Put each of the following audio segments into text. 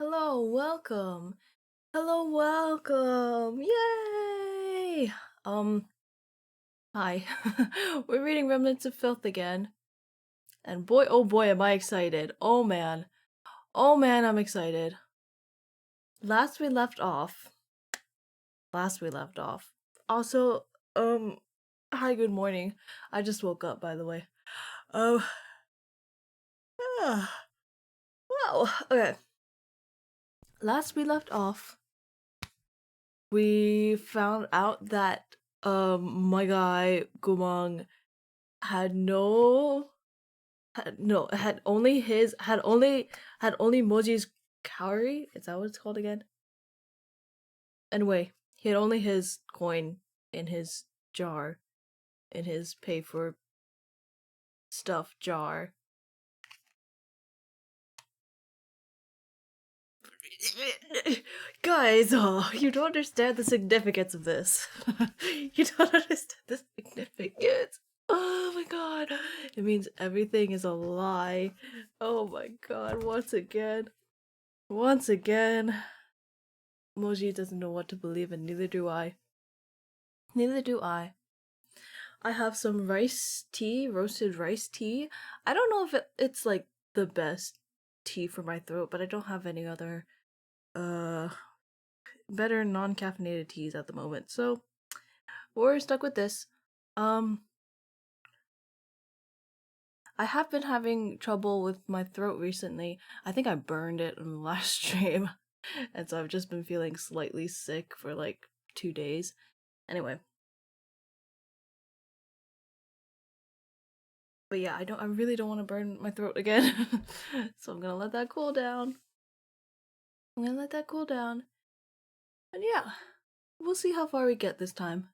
Hello, welcome. Hello, welcome. Yay! Um, Hi. We're reading Remnants of Filth again. And boy, oh boy, am I excited. Oh man. Oh man, I'm excited. Last we left off. Last we left off. Also, hi, good morning. I just woke up, by the way. Um, wow. Okay. Last we left off, we found out that my guy Gumang had no had no had only Moji's cowrie. Is that what it's called again? Anyway, he had only his coin in his jar, in his pay for stuff jar. Guys, oh, you don't understand the significance of this. You don't understand the significance. Oh my god. It means everything is a lie. Oh my god, once again. Once again. Moji doesn't know what to believe, and neither do I. Neither do I. I have some rice tea, roasted rice tea. I don't know if it's like the best tea for my throat, but I don't have any other uh better non-caffeinated teas at the moment. So we're stuck with this. Um I have been having trouble with my throat recently. I think I burned it in the last stream. And so I've just been feeling slightly sick for like 2 days. Anyway. But yeah, I really don't want to burn my throat again. So I'm gonna let that cool down. I'm gonna let that cool down. And yeah, we'll see how far we get this time.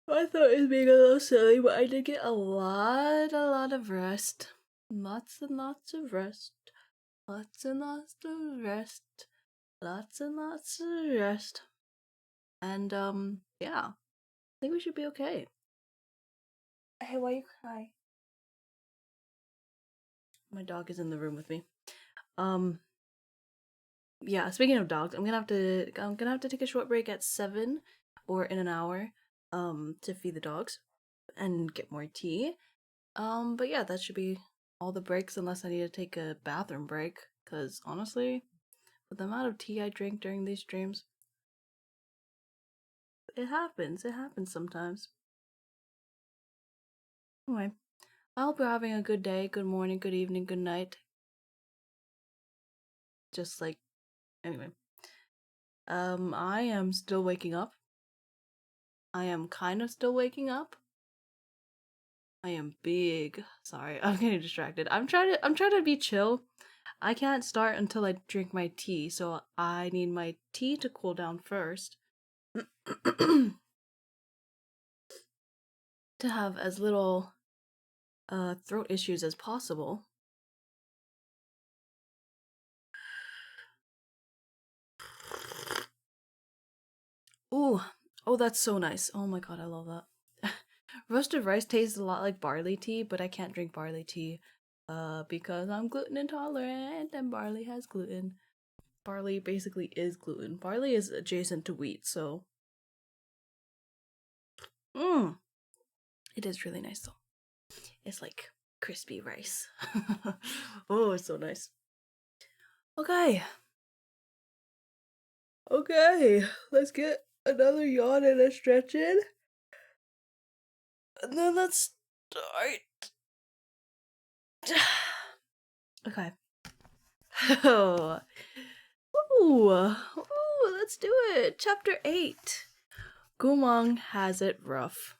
I thought it was being a little silly, but I did get a lot of rest. Lots and lots of rest. Lots and lots of rest. Lots and lots of rest. And yeah. I think we should be okay. Hey, why you cry? My dog is in the room with me. Yeah, speaking of dogs, I'm gonna have to take a short break at 7 or in an hour to feed the dogs and get more tea. But yeah, that should be all the breaks unless I need to take a bathroom break, cuz honestly, with the amount of tea I drink during these streams, it happens. It happens sometimes. Anyway, I hope you're having a good day, good morning, good evening, good night. Just like anyway. I am still waking up. I am kind of still waking up. I am big. Sorry, I'm getting distracted. I'm trying to be chill. I can't start until I drink my tea, so I need my tea to cool down first. To have as little throat issues as possible. Ooh, oh, that's so nice. Oh my god, I love that. Roasted rice tastes a lot like barley tea, but I can't drink barley tea because I'm gluten intolerant and barley has gluten. Barley basically is gluten. Barley is adjacent to wheat, so it is really nice though. It's like crispy rice. Oh, it's so nice. Okay. Okay, let's get another yawn and a stretch in. And then let's start. Okay. Oh. Ooh. Ooh, let's do it. Chapter 8. Gumang has it rough.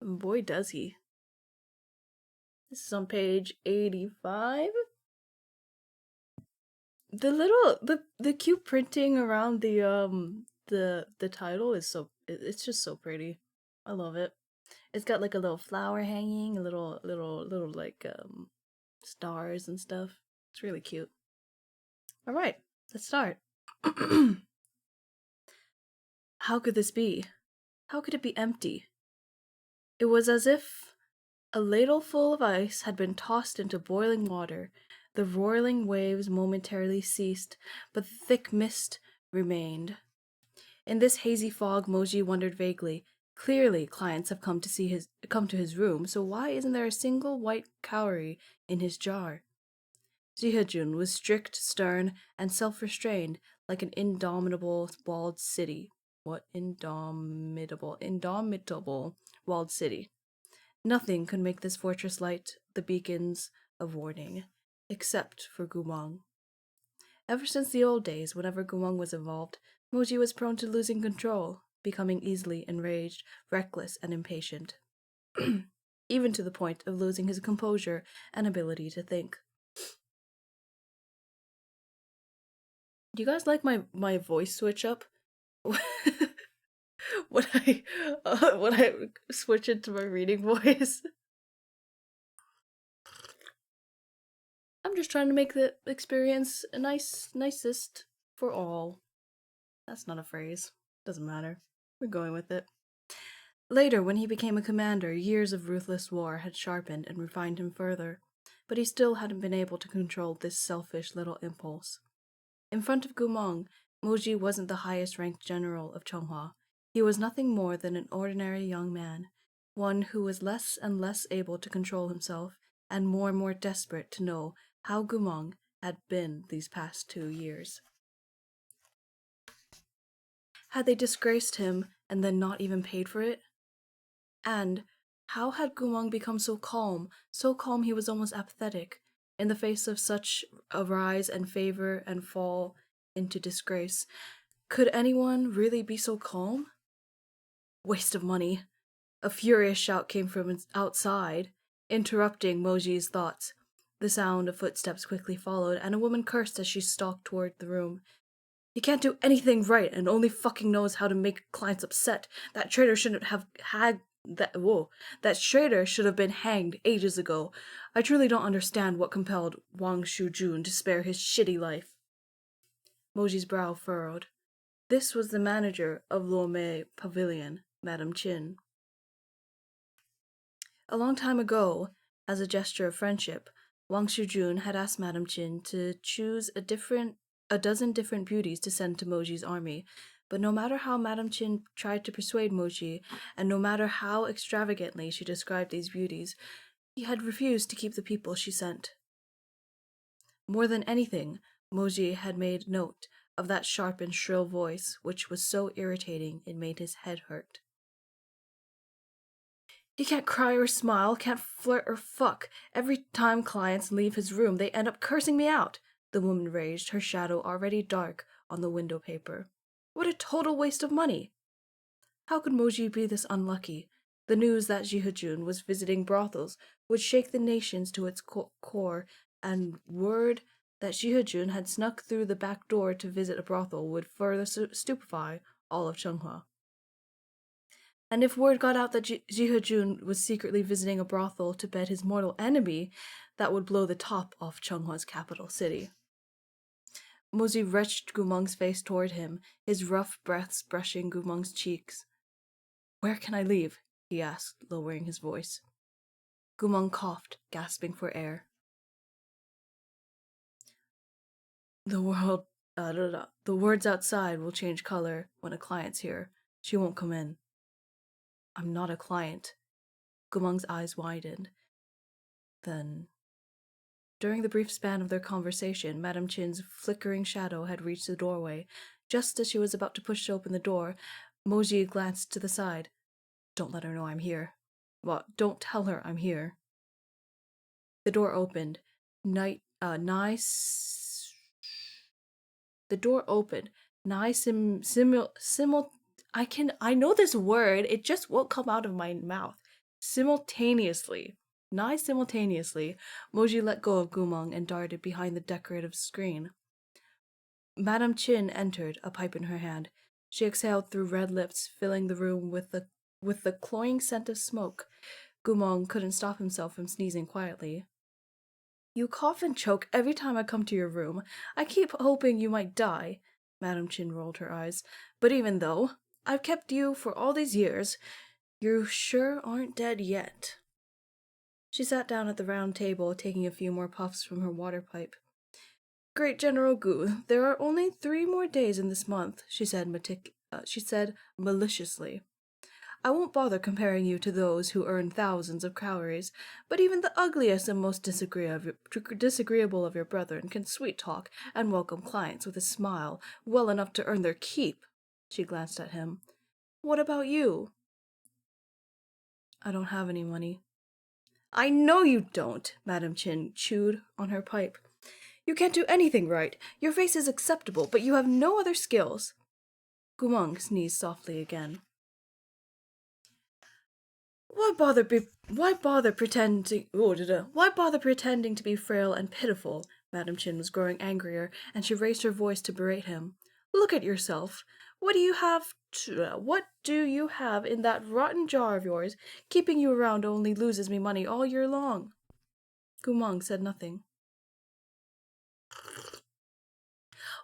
Boy, does he. This is on page 85. The cute printing around the title is it's just so pretty. I love it. It's got like a little flower hanging, a little like stars and stuff. It's really cute. All right, let's start. How could this be? How could it be empty? It was as if a ladle full of ice had been tossed into boiling water, The roiling waves momentarily ceased, but the thick mist remained. In this hazy fog, Moji wondered vaguely. Clearly, clients have come to his room, so why isn't there a single white cowrie in his jar? Jihajun was strict, stern, and self-restrained, like an indomitable walled city. What indomitable walled city? Nothing could make this fortress light the beacons of warning, except for Gumang. Ever since the old days, whenever Gumang was involved, Moji was prone to losing control, becoming easily enraged, reckless, and impatient, even to the point of losing his composure and ability to think. Do you guys like my voice switch up? when I switch into my reading voice? I'm just trying to make the experience nicest for all. That's not a phrase. Doesn't matter. We're going with it. Later, when he became a commander, years of ruthless war had sharpened and refined him further, but he still hadn't been able to control this selfish little impulse. In front of Gumong, Moji wasn't the highest-ranked general of Chonghua. He was nothing more than an ordinary young man, one who was less and less able to control himself, and more desperate to know how Gumong had been these past 2 years. Had they disgraced him and then not even paid for it? And how had Gumong become so calm he was almost apathetic, in the face of such a rise and favor and fall into disgrace? Could anyone really be so calm? Waste of money. A furious shout came from outside, interrupting Moji's thoughts. The sound of footsteps quickly followed, and a woman cursed as she stalked toward the room. He can't do anything right and only fucking knows how to make clients upset. That traitor shouldn't have had that traitor should have been hanged ages ago. I truly don't understand what compelled Wang Shujun to spare his shitty life. Moji's brow furrowed. This was the manager of Luomei Pavilion, Madame Chin. A long time ago, as a gesture of friendship, Wang Shujun had asked Madame Chin to choose a dozen different beauties to send to Moji's army, but no matter how Madame Chin tried to persuade Moji, and no matter how extravagantly she described these beauties, he had refused to keep the people she sent. More than anything, Moji had made note of that sharp and shrill voice, which was so irritating it made his head hurt. He can't cry or smile, can't flirt or fuck. Every time clients leave his room, they end up cursing me out. The woman raged, her shadow already dark on the window paper. What a total waste of money! How could Moji be this unlucky? The news that Jihajun was visiting brothels would shake the nations to its core, and word that Jihajun had snuck through the back door to visit a brothel would further stupefy all of Chonghua. And if word got out that Jihajun was secretly visiting a brothel to bed his mortal enemy, that would blow the top off Chonghua's capital city. Moji wrenched Gumong's face toward him, his rough breaths brushing Gumong's cheeks. Where can I leave? He asked, lowering his voice. Gumong coughed, gasping for air. The words outside will change color when a client's here. She won't come in. I'm not a client. Gumong's eyes widened. Then, during the brief span of their conversation, Madame Chin's flickering shadow had reached the doorway. Just as she was about to push open the door, Moji glanced to the side. Don't let her know I'm here. Well, don't tell her I'm here. The door opened. The door opened. I know this word, it just won't come out of my mouth. Simultaneously, Moji let go of Gumong and darted behind the decorative screen. Madame Chin entered, a pipe in her hand. She exhaled through red lips, filling the room with the cloying scent of smoke. Gumong couldn't stop himself from sneezing quietly. You cough and choke every time I come to your room. I keep hoping you might die. Madame Chin rolled her eyes. But even though I've kept you for all these years, you sure aren't dead yet. She sat down at the round table, taking a few more puffs from her water pipe. Great General Gu, there are only 3 more days in this month, she said maliciously. I won't bother comparing you to those who earn thousands of calories, but even the ugliest and most disagreeable of your brethren can sweet-talk and welcome clients with a smile well enough to earn their keep. She glanced at him. What about you? I don't have any money. I know you don't, Madam Chin chewed on her pipe. You can't do anything right. Your face is acceptable, but you have no other skills. Gumong sneezed softly again. Why bother pretending to be frail and pitiful? Madam Chin was growing angrier, and she raised her voice to berate him. Look at yourself. What do you have in that rotten jar of yours? Keeping you around only loses me money all year long. Gumong said nothing.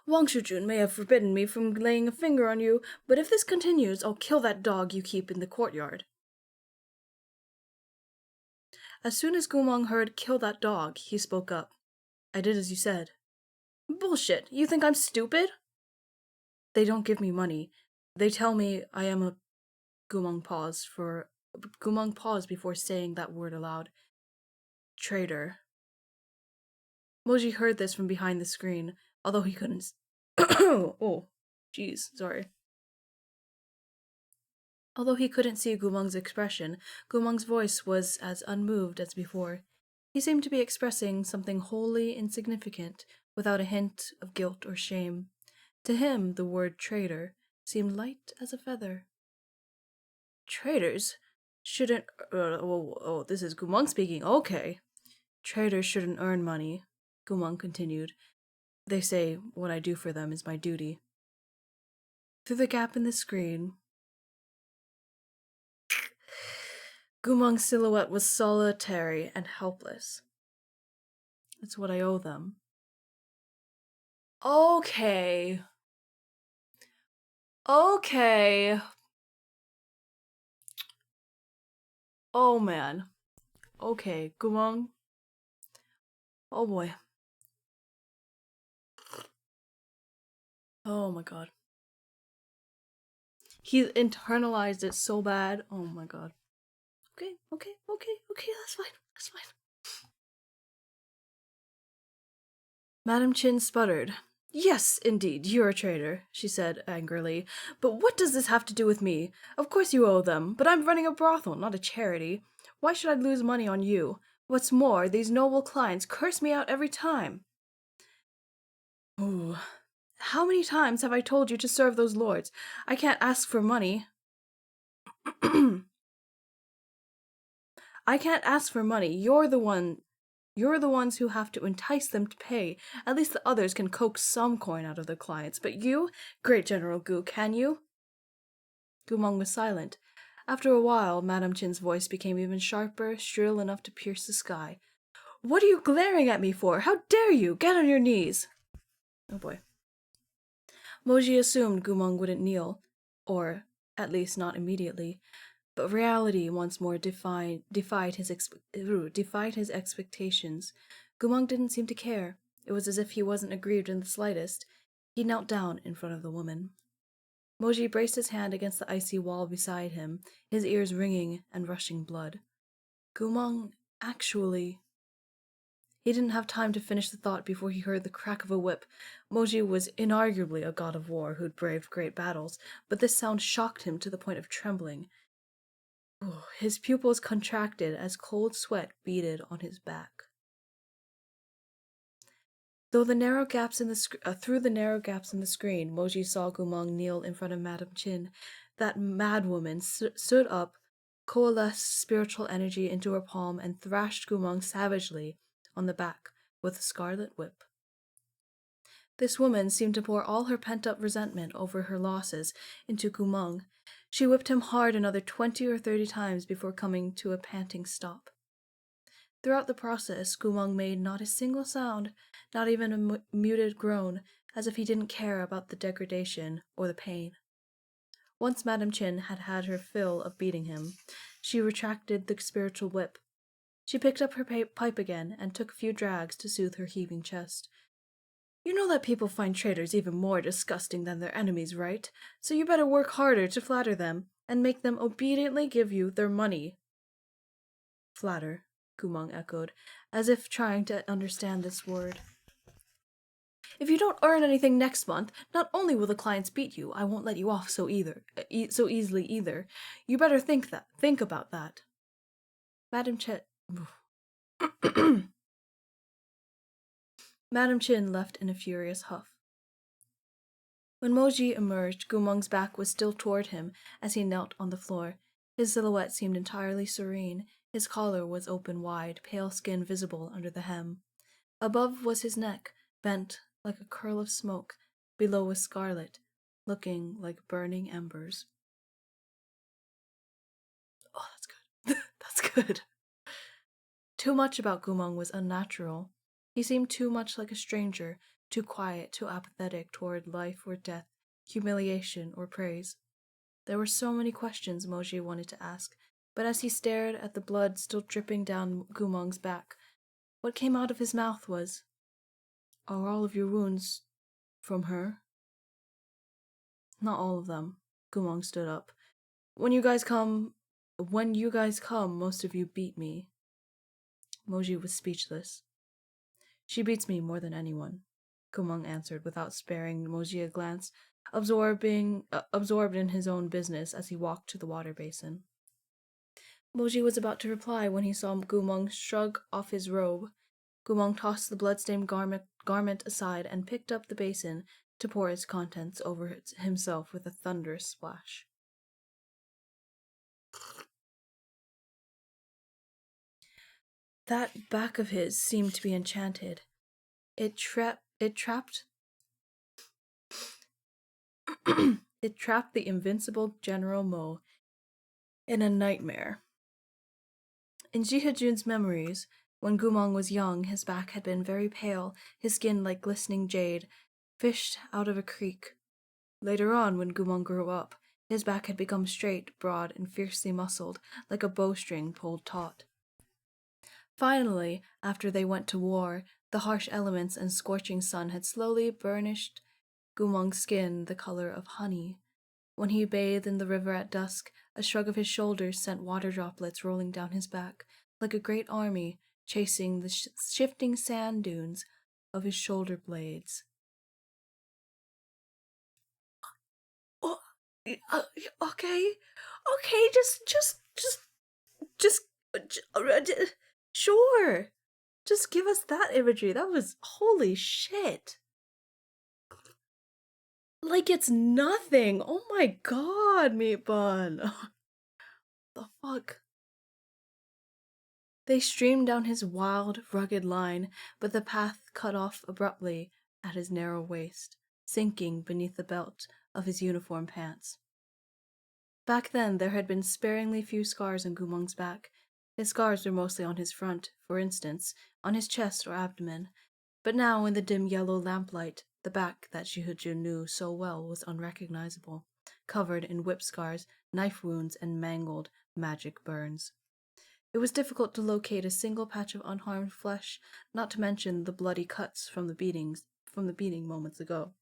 Wang Shujun may have forbidden me from laying a finger on you, but if this continues, I'll kill that dog you keep in the courtyard. As soon as Gumong heard kill that dog, he spoke up. I did as you said. Bullshit, you think I'm stupid? They don't give me money. They tell me I am a... Gumong paused before saying that word aloud. Traitor. Moji heard this from behind the screen, although he couldn't... oh, jeez, sorry. Although he couldn't see Gumong's expression, Gumong's voice was as unmoved as before. He seemed to be expressing something wholly insignificant, without a hint of guilt or shame. To him, the word traitor seemed light as a feather. Traitors shouldn't... this is Gumong speaking, okay. Traitors shouldn't earn money, Gumong continued. They say what I do for them is my duty. Through the gap in the screen, Gumong's silhouette was solitary and helpless. It's what I owe them. Okay. Oh man. Okay, Gumong. Oh boy. Oh my god. He internalized it so bad. Oh my god. Okay, that's fine. Madam Chin sputtered. Yes, indeed, you're a traitor, she said angrily. But what does this have to do with me? Of course you owe them, but I'm running a brothel, not a charity. Why should I lose money on you? What's more, these noble clients curse me out every time. Ooh. How many times have I told you to serve those lords? I can't ask for money. I can't ask for money. You're the ones who have to entice them to pay. At least the others can coax some coin out of their clients. But you, Great General Gu, can you? Gumong was silent. After a while, Madam Chin's voice became even sharper, shrill enough to pierce the sky. What are you glaring at me for? How dare you? Get on your knees! Oh boy. Moji assumed Gumong wouldn't kneel, or at least not immediately. But reality once more defied his expectations. Gumong didn't seem to care. It was as if he wasn't aggrieved in the slightest. He knelt down in front of the woman. Moji braced his hand against the icy wall beside him, his ears ringing and rushing blood. Gumong, actually... He didn't have time to finish the thought before he heard the crack of a whip. Moji was inarguably a god of war who'd braved great battles, but this sound shocked him to the point of trembling. His pupils contracted as cold sweat beaded on his back. Through the narrow gaps in the screen, Moji saw Gumong kneel in front of Madam Chin. That madwoman stood up, coalesced spiritual energy into her palm, and thrashed Gumong savagely on the back with a scarlet whip. This woman seemed to pour all her pent-up resentment over her losses into Gumong. She whipped him hard another 20 or 30 times before coming to a panting stop. Throughout the process, Gumong made not a single sound, not even a muted groan, as if he didn't care about the degradation or the pain. Once Madam Chin had had her fill of beating him, she retracted the spiritual whip. She picked up her pipe again and took a few drags to soothe her heaving chest. You know that people find traitors even more disgusting than their enemies, right? So you better work harder to flatter them, and make them obediently give you their money. Flatter, Gumong echoed, as if trying to understand this word. If you don't earn anything next month, not only will the clients beat you, I won't let you off so easily either. You better think about that. Madam Chet Madam Chin left in a furious huff. When Moji emerged, Gumong's back was still toward him as he knelt on the floor. His silhouette seemed entirely serene. His collar was open wide, pale skin visible under the hem. Above was his neck, bent like a curl of smoke. Below was scarlet, looking like burning embers. Oh, that's good. That's good. Too much about Gumong was unnatural. He seemed too much like a stranger, too quiet, too apathetic toward life or death, humiliation or praise. There were so many questions Moji wanted to ask, but as he stared at the blood still dripping down Gumong's back, what came out of his mouth was, "Are all of your wounds from her?" "Not all of them." Gumong stood up. When you guys come, most of you beat me." Moji was speechless. "She beats me more than anyone," Gumong answered without sparing Moji a glance, absorbed in his own business as he walked to the water basin. Moji was about to reply when he saw Gumong shrug off his robe. Gumong tossed the bloodstained garment aside and picked up the basin to pour its contents over himself with a thunderous splash. That back of his seemed to be enchanted. It trapped it trapped the invincible General Mo in a nightmare. In Jihajun's memories, when Gumong was young, his back had been very pale, his skin like glistening jade, fished out of a creek. Later on, when Gumong grew up, his back had become straight, broad, and fiercely muscled, like a bowstring pulled taut. Finally, after they went to war, the harsh elements and scorching sun had slowly burnished Gumong's skin the color of honey. When he bathed in the river at dusk, a shrug of his shoulders sent water droplets rolling down his back, like a great army chasing the shifting sand dunes of his shoulder blades. Oh, okay, just, sure. Just give us that imagery. That was holy shit. Like it's nothing. Oh my god, meat bun. The fuck? They streamed down his wild, rugged line, but the path cut off abruptly at his narrow waist, sinking beneath the belt of his uniform pants. Back then, there had been sparingly few scars on Gumong's back. His scars were mostly on his front, for instance, on his chest or abdomen. But now, in the dim yellow lamplight, the back that Shihujin knew so well was unrecognizable, covered in whip scars, knife wounds, and mangled, magic burns. It was difficult to locate a single patch of unharmed flesh, not to mention the bloody cuts from the beating moments ago.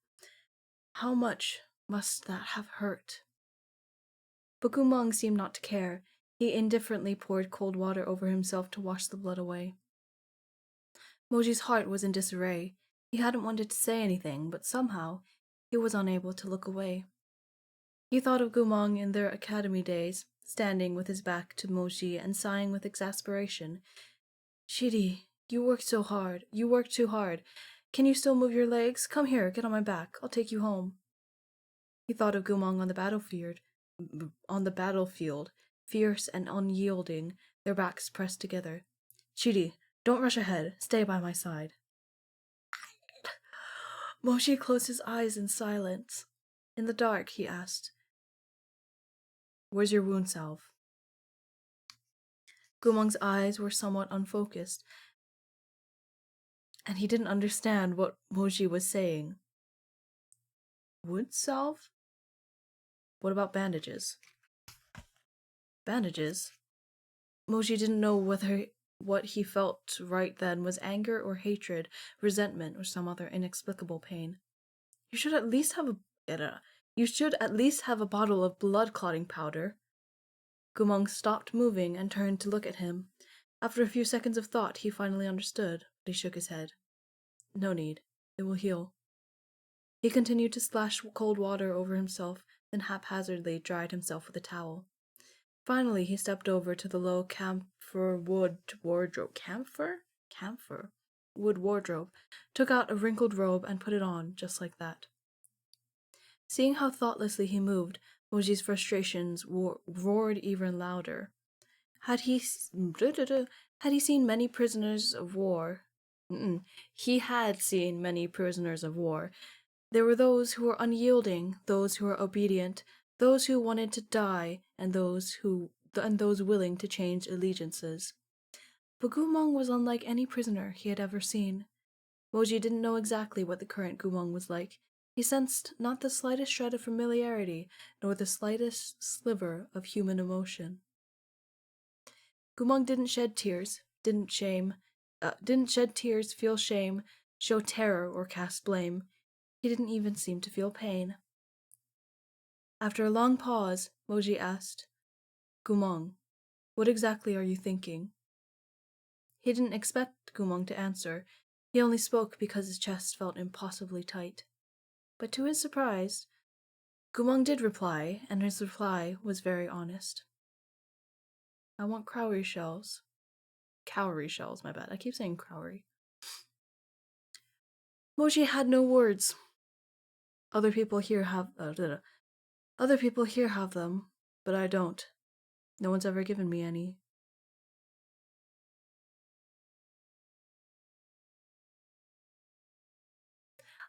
How much must that have hurt? But Gumong seemed not to care. He indifferently poured cold water over himself to wash the blood away. Moji's heart was in disarray. He hadn't wanted to say anything, but somehow he was unable to look away. He thought of Gumong in their academy days, standing with his back to Moji and sighing with exasperation. "Shidi, you work so hard. You work too hard. Can you still move your legs? Come here, get on my back. I'll take you home." He thought of Gumong on the battlefield, fierce and unyielding, their backs pressed together. "Shidi, don't rush ahead. Stay by my side." Moji closed his eyes in silence. In the dark, he asked, "Where's your wound salve?" Gumong's eyes were somewhat unfocused, and he didn't understand what Moji was saying. Wound salve? What about bandages? Bandages? Moji didn't know whether what he felt right then was anger or hatred, resentment, or some other inexplicable pain. You should at least have a bottle of blood clotting powder. Gumong stopped moving and turned to look at him. After a few seconds of thought, he finally understood, but he shook his head. No need. It will heal. He continued to splash cold water over himself, then haphazardly dried himself with a towel. Finally, he stepped over to the low camphor wood wardrobe. Camphor? Wood wardrobe, took out a wrinkled robe and put it on, just like that. Seeing how thoughtlessly he moved, Moji's frustrations roared even louder. Had he seen many prisoners of war? He had seen many prisoners of war. There were those who were unyielding, those who were obedient, those who wanted to die, and those willing to change allegiances. But Gumong was unlike any prisoner he had ever seen. Moji didn't know exactly what the current Gumong was like. He sensed not the slightest shred of familiarity, nor the slightest sliver of human emotion. Gumong didn't shed tears, feel shame, show terror, or cast blame. He didn't even seem to feel pain. After a long pause, Moji asked, Gumong, what exactly are you thinking? He didn't expect Gumong to answer. He only spoke because his chest felt impossibly tight. But to his surprise, Gumong did reply, and his reply was very honest. I want cowrie shells. Cowrie shells, my bad. I keep saying cowrie. Moji had no words. Other people here have them, but I don't. No one's ever given me any.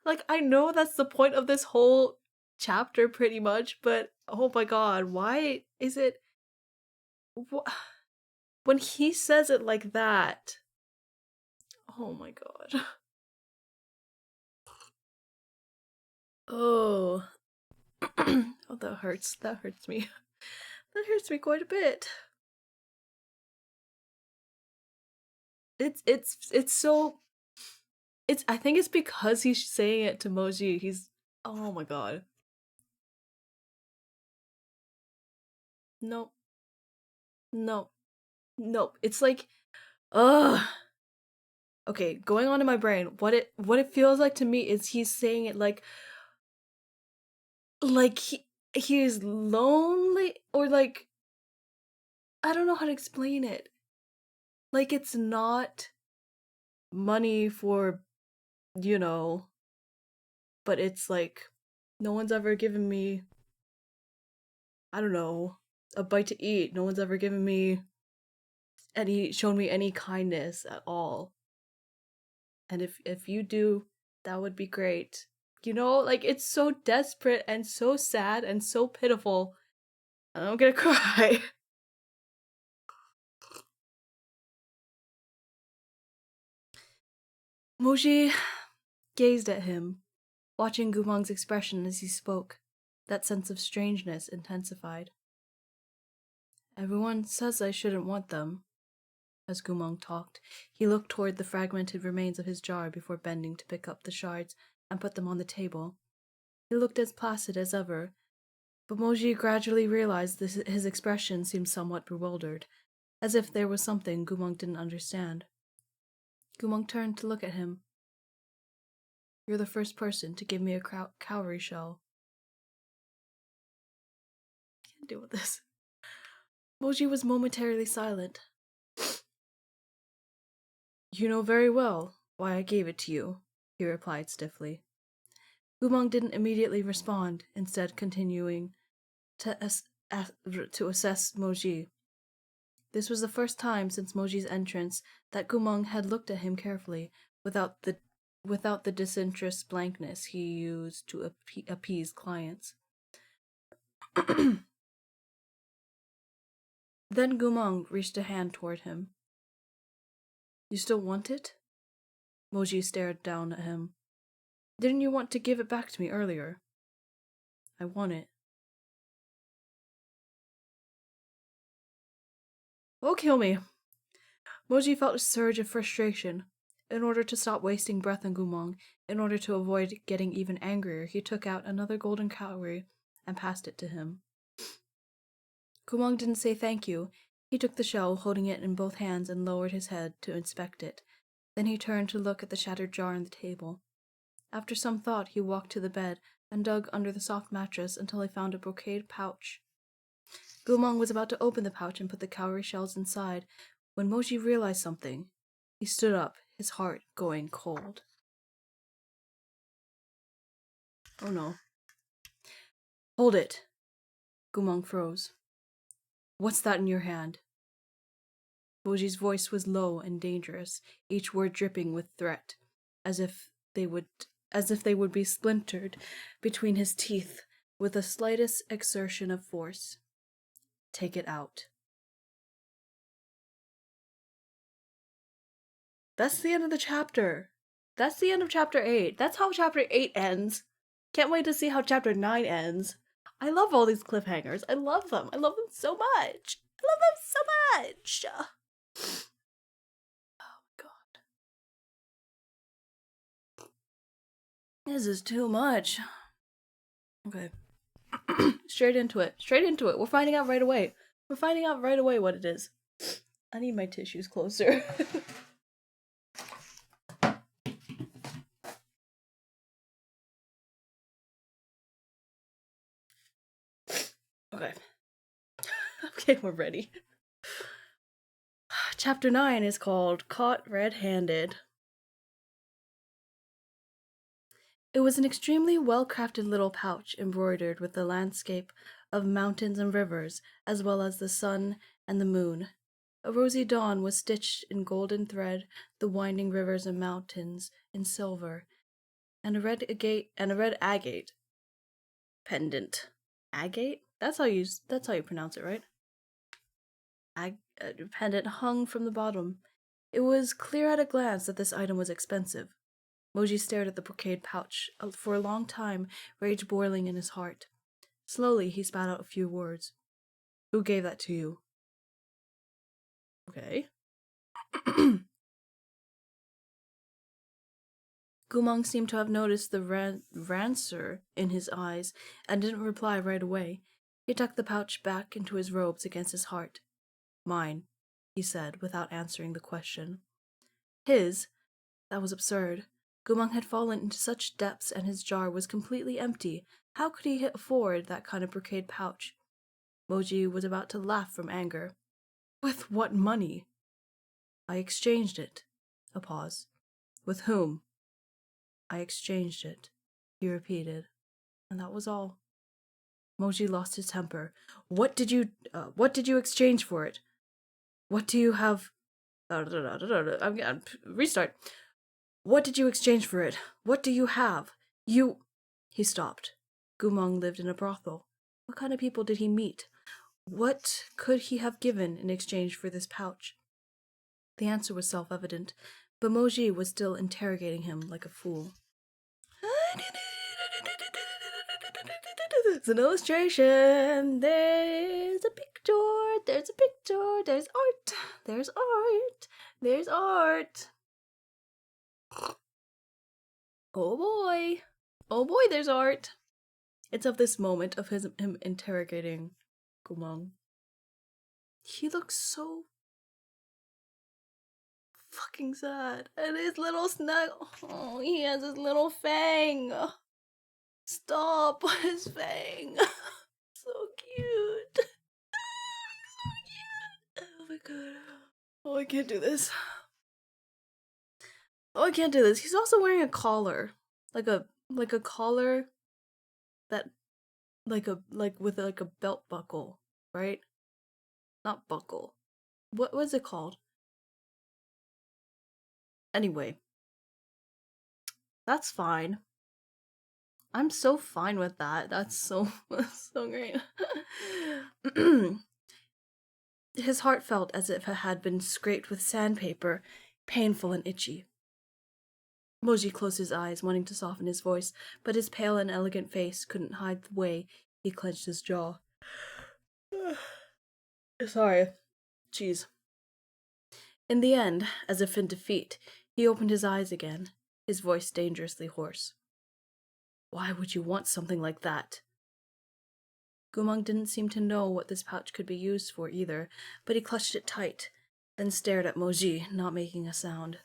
Like, I know that's the point of this whole chapter pretty much, but oh my god, why is it when he says it like that? Oh my god. Oh. Oh, that hurts. That hurts me. That hurts me quite a bit. It's so I think it's because he's saying it to Moji. Oh my god. Nope. Nope. Nope. It's like ugh. Okay, going on in my brain, what it feels like to me is he's saying it like he is lonely, or like I don't know how to explain it. Like it's not money for, you know, but it's like no one's ever given me, I don't know, a bite to eat. No one's ever shown me any kindness at all. And if you do, that would be great. You know, like it's so desperate and so sad and so pitiful. And I'm gonna cry. Moji gazed at him, watching Gumong's expression as he spoke. That sense of strangeness intensified. Everyone says I shouldn't want them. As Gumong talked, he looked toward the fragmented remains of his jar before bending to pick up the shards and put them on the table. He looked as placid as ever, but Moji gradually realized his expression seemed somewhat bewildered, as if there was something Gumong didn't understand. Gumong turned to look at him. You're the first person to give me a cowrie shell. I can't deal with this. Moji was momentarily silent. You know very well why I gave it to you, he replied stiffly. Gumong didn't immediately respond, instead continuing to assess Moji. This was the first time since Moji's entrance that Gumong had looked at him carefully, without the disinterested blankness he used to appease clients. Then Gumong reached a hand toward him. You still want it? Moji stared down at him. Didn't you want to give it back to me earlier? I want it. Oh, kill me. Moji felt a surge of frustration. In order to stop wasting breath on Gumong, in order to avoid getting even angrier, he took out another golden cowrie and passed it to him. Gumong didn't say thank you. He took the shell, holding it in both hands, and lowered his head to inspect it. Then he turned to look at the shattered jar on the table. After some thought, he walked to the bed and dug under the soft mattress until he found a brocade pouch. Gumong was about to open the pouch and put the cowrie shells inside when Moji realized something. He stood up, his heart going cold. Oh no. Hold it. Gumong froze. What's that in your hand? Moji's voice was low and dangerous, each word dripping with threat, as if they would be splintered between his teeth with the slightest exertion of force. Take it out. That's the end of the chapter. That's the end of chapter 8. That's how chapter 8 ends. Can't wait to see how chapter 9 ends. I love all these cliffhangers. I love them. I love them so much. I love them so much. Oh my god. This is too much. Okay. Straight into it. Straight into it. We're finding out right away. We're finding out right away what it is. I need my tissues closer. Okay. Okay, we're ready. Chapter 9 is called Caught Red-Handed. It was an extremely well-crafted little pouch embroidered with the landscape of mountains and rivers, as well as the sun and the moon. A rosy dawn was stitched in golden thread, the winding rivers and mountains in silver, and a red agate pendant. Agate? That's how you pronounce it, right? Pendant hung from the bottom. It was clear at a glance that this item was expensive. Moji stared at the brocade pouch for a long time, rage boiling in his heart. Slowly, he spat out a few words. Who gave that to you? Okay. Gumong seemed to have noticed the rancour in his eyes and didn't reply right away. He tucked the pouch back into his robes against his heart. Mine, he said, without answering the question. His? That was absurd. Gumong had fallen into such depths and his jar was completely empty. How could he afford that kind of brocade pouch? Moji was about to laugh from anger. With what money? I exchanged it. A pause. With whom? I exchanged it, he repeated, and that was all. Moji lost his temper. What did you exchange for it? What do you have? Restart. What did you exchange for it? What do you have? You... He stopped. Gumong lived in a brothel. What kind of people did he meet? What could he have given in exchange for this pouch? The answer was self-evident, but Moji was still interrogating him like a fool. It's an illustration. There's a picture. There's a picture. There's art. There's art. There's art. Oh boy. Oh boy, there's art. It's of this moment of him interrogating Gumong. He looks so fucking sad. And his little snuggle. Oh, he has his little fang. Stop his fang. So cute. So cute. Oh my god. Oh, I can't do this. Oh, I can't do this. He's also wearing a collar. Like a collar that with a belt buckle, right? Not buckle. What was it called? Anyway. That's fine. I'm so fine with that. That's so great. His heart felt as if it had been scraped with sandpaper, painful and itchy. Moji closed his eyes, wanting to soften his voice, but his pale and elegant face couldn't hide the way he clenched his jaw. Sorry. Jeez. In the end, as if in defeat, he opened his eyes again, his voice dangerously hoarse. Why would you want something like that? Gumang didn't seem to know what this pouch could be used for either, but he clutched it tight, then stared at Moji, not making a sound.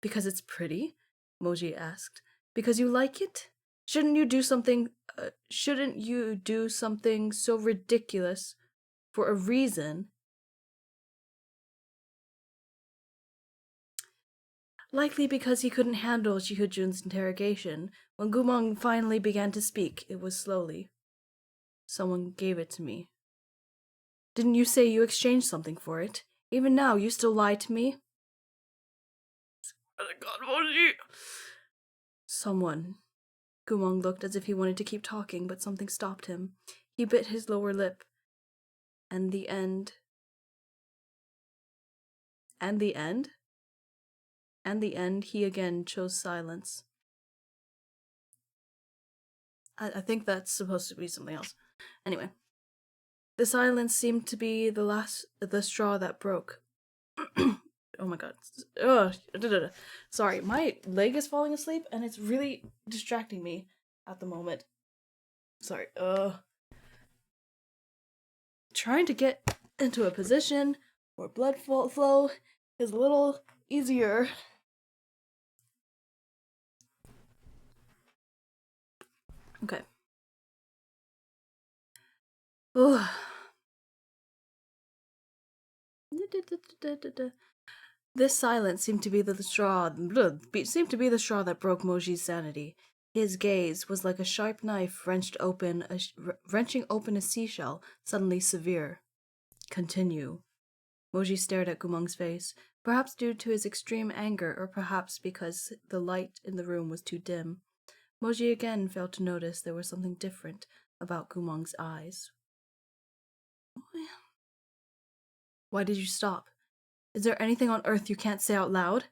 Because it's pretty? Moji asked. Because you like it? Shouldn't you do something so ridiculous for a reason? Likely because he couldn't handle Chihujun's interrogation. When Gumang finally began to speak, it was slowly. Someone gave it to me. Didn't you say you exchanged something for it? Even now, you still lie to me? God, Moji! Someone. Gumang looked as if he wanted to keep talking, but something stopped him. He bit his lower lip. And the end. And the end? And the end, he again chose silence. I think that's supposed to be something else. Anyway. The silence seemed to be the straw that broke. Oh my god. Ugh. Sorry, my leg is falling asleep and it's really distracting me at the moment. Sorry. Trying to get into a position where blood flow is a little easier. Okay. Ugh. This silence seemed to be the straw that broke Moji's sanity. His gaze was like a sharp knife wrenching open a seashell, suddenly severe. Continue. Moji stared at Gumang's face, perhaps due to his extreme anger or perhaps because the light in the room was too dim. Moji again failed to notice there was something different about Gumang's eyes. Why did you stop? Is there anything on earth you can't say out loud?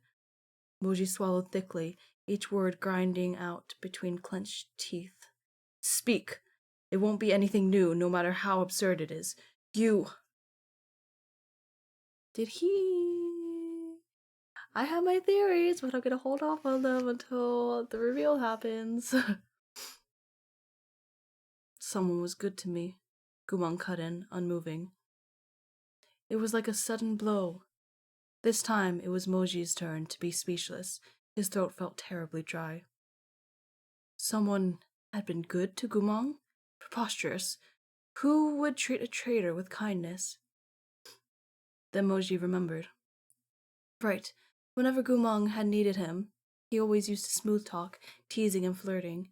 Moji swallowed thickly, each word grinding out between clenched teeth. Speak! It won't be anything new, no matter how absurd it is. You... Did he... I have my theories, but I'm gonna hold off on them until the reveal happens. Someone was good to me. Gumang cut in, unmoving. It was like a sudden blow. This time it was Moji's turn to be speechless. His throat felt terribly dry. Someone had been good to Gumang? Preposterous. Who would treat a traitor with kindness? Then Moji remembered. Right. Whenever Gumang had needed him, he always used to smooth talk, teasing and flirting.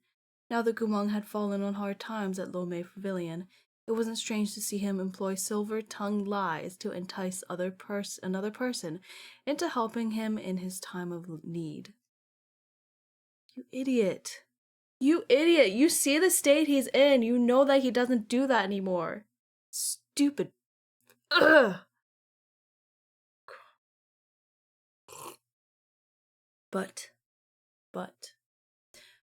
Now that Gumang had fallen on hard times at Lome Pavilion, it wasn't strange to see him employ silver-tongued lies to entice another person into helping him in his time of need. You idiot. You idiot! You see the state he's in. You know that he doesn't do that anymore. Stupid. Ugh! But.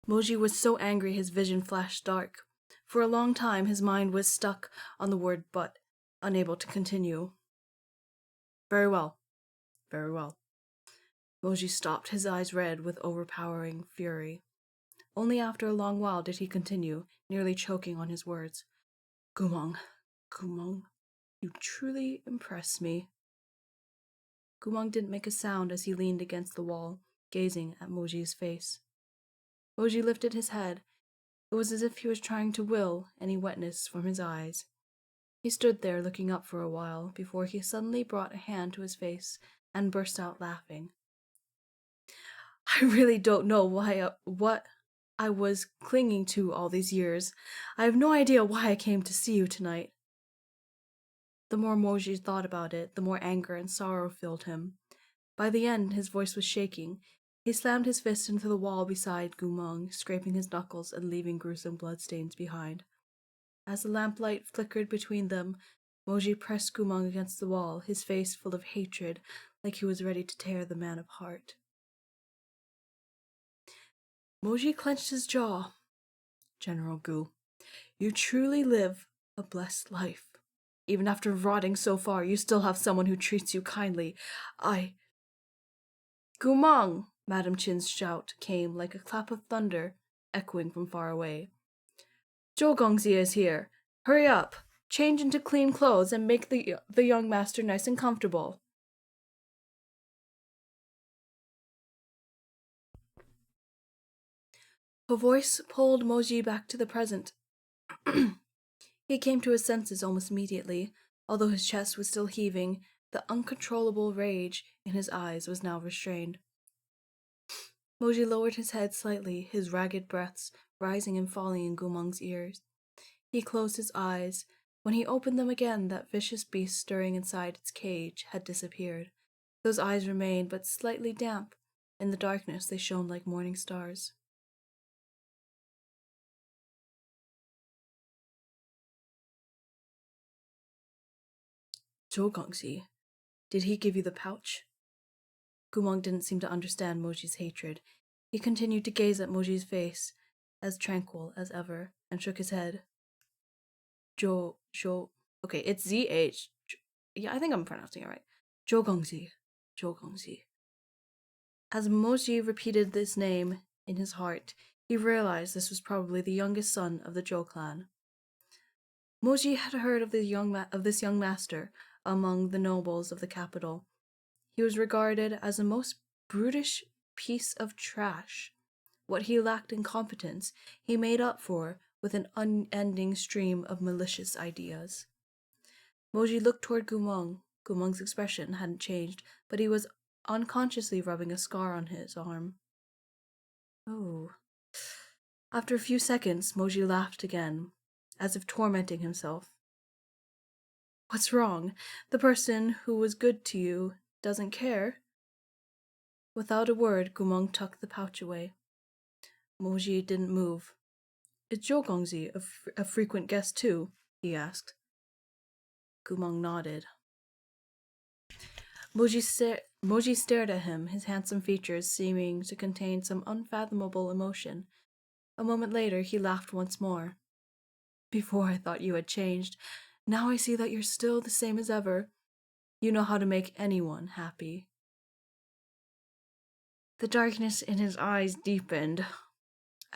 Moji was so angry his vision flashed dark. For a long time his mind was stuck on the word but, unable to continue. Very well. Very well. Moji stopped, his eyes red with overpowering fury. Only after a long while did he continue, nearly choking on his words. Gumang, you truly impress me. Gumang didn't make a sound as he leaned against the wall, gazing at Moji's face. Moji lifted his head. It was as if he was trying to will any wetness from his eyes. He stood there looking up for a while before he suddenly brought a hand to his face and burst out laughing. I really don't know what I was clinging to all these years. I have no idea why I came to see you tonight. The more Moji thought about it, the more anger and sorrow filled him. By the end, his voice was shaking. He slammed his fist into the wall beside Gumang, scraping his knuckles and leaving gruesome bloodstains behind. As the lamplight flickered between them, Moji pressed Gumang against the wall, his face full of hatred, like he was ready to tear the man apart. Moji clenched his jaw. General Gu, you truly live a blessed life. Even after rotting so far, you still have someone who treats you kindly. I... Gumang! Madam Chin's shout came like a clap of thunder, echoing from far away. Zhou Gongzi is here. Hurry up! Change into clean clothes and make the young master nice and comfortable. A voice pulled Moji back to the present. He came to his senses almost immediately. Although his chest was still heaving, the uncontrollable rage in his eyes was now restrained. Moji lowered his head slightly, his ragged breaths rising and falling in Gumong's ears. He closed his eyes. When he opened them again, that vicious beast stirring inside its cage had disappeared. Those eyes remained, but slightly damp. In the darkness, they shone like morning stars. Zhou Gongxi, did he give you the pouch? Gumong didn't seem to understand Moji's hatred. He continued to gaze at Moji's face, as tranquil as ever, and shook his head. Zhou... Okay, it's Z-H. Yeah, I think I'm pronouncing it right. Zhou Gongxi. Zhou Gongxi. As Moji repeated this name in his heart, he realized this was probably the youngest son of the Zhou clan. Moji had heard of this young master among the nobles of the capital. He was regarded as a most brutish piece of trash. What he lacked in competence, he made up for with an unending stream of malicious ideas. Moji looked toward Gumong. Gumong's expression hadn't changed, but he was unconsciously rubbing a scar on his arm. Oh. After a few seconds, Moji laughed again, as if tormenting himself. What's wrong? The person who was good to you doesn't care? Without a word, Gumong tucked the pouch away. Moji didn't move. Is Zhou Gongzi a frequent guest too? He asked. Gumong nodded. Moji stared at him, his handsome features seeming to contain some unfathomable emotion. A moment later, he laughed once more. Before I thought you had changed. Now I see that you're still the same as ever. You know how to make anyone happy. The darkness in his eyes deepened,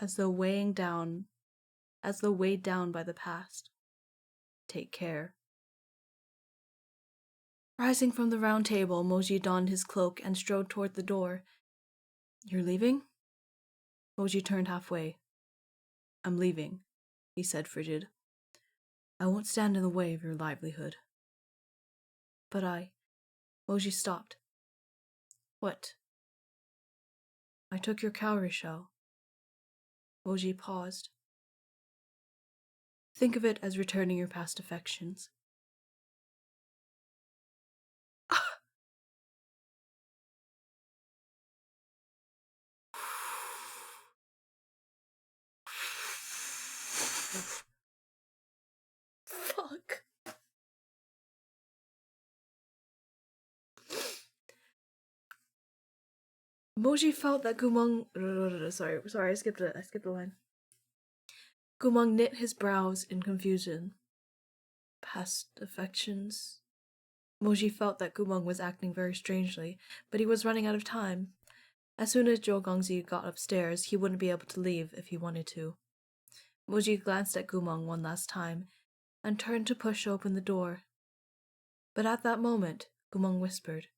as though weighed down by the past. Take care. Rising from the round table, Moji donned his cloak and strode toward the door. You're leaving? Moji turned halfway. I'm leaving, he said, frigid. I won't stand in the way of your livelihood. But Moji stopped. What? I took your cowrie shell. Moji paused. Think of it as returning your past affections. Fuck. Moji felt that Gumong... Sorry, I skipped a line. Gumong knit his brows in confusion. Past affections? Moji felt that Gumong was acting very strangely, but he was running out of time. As soon as Zhou Gongzi got upstairs, he wouldn't be able to leave if he wanted to. Moji glanced at Gumong one last time, and turned to push open the door. But at that moment, Gumong whispered,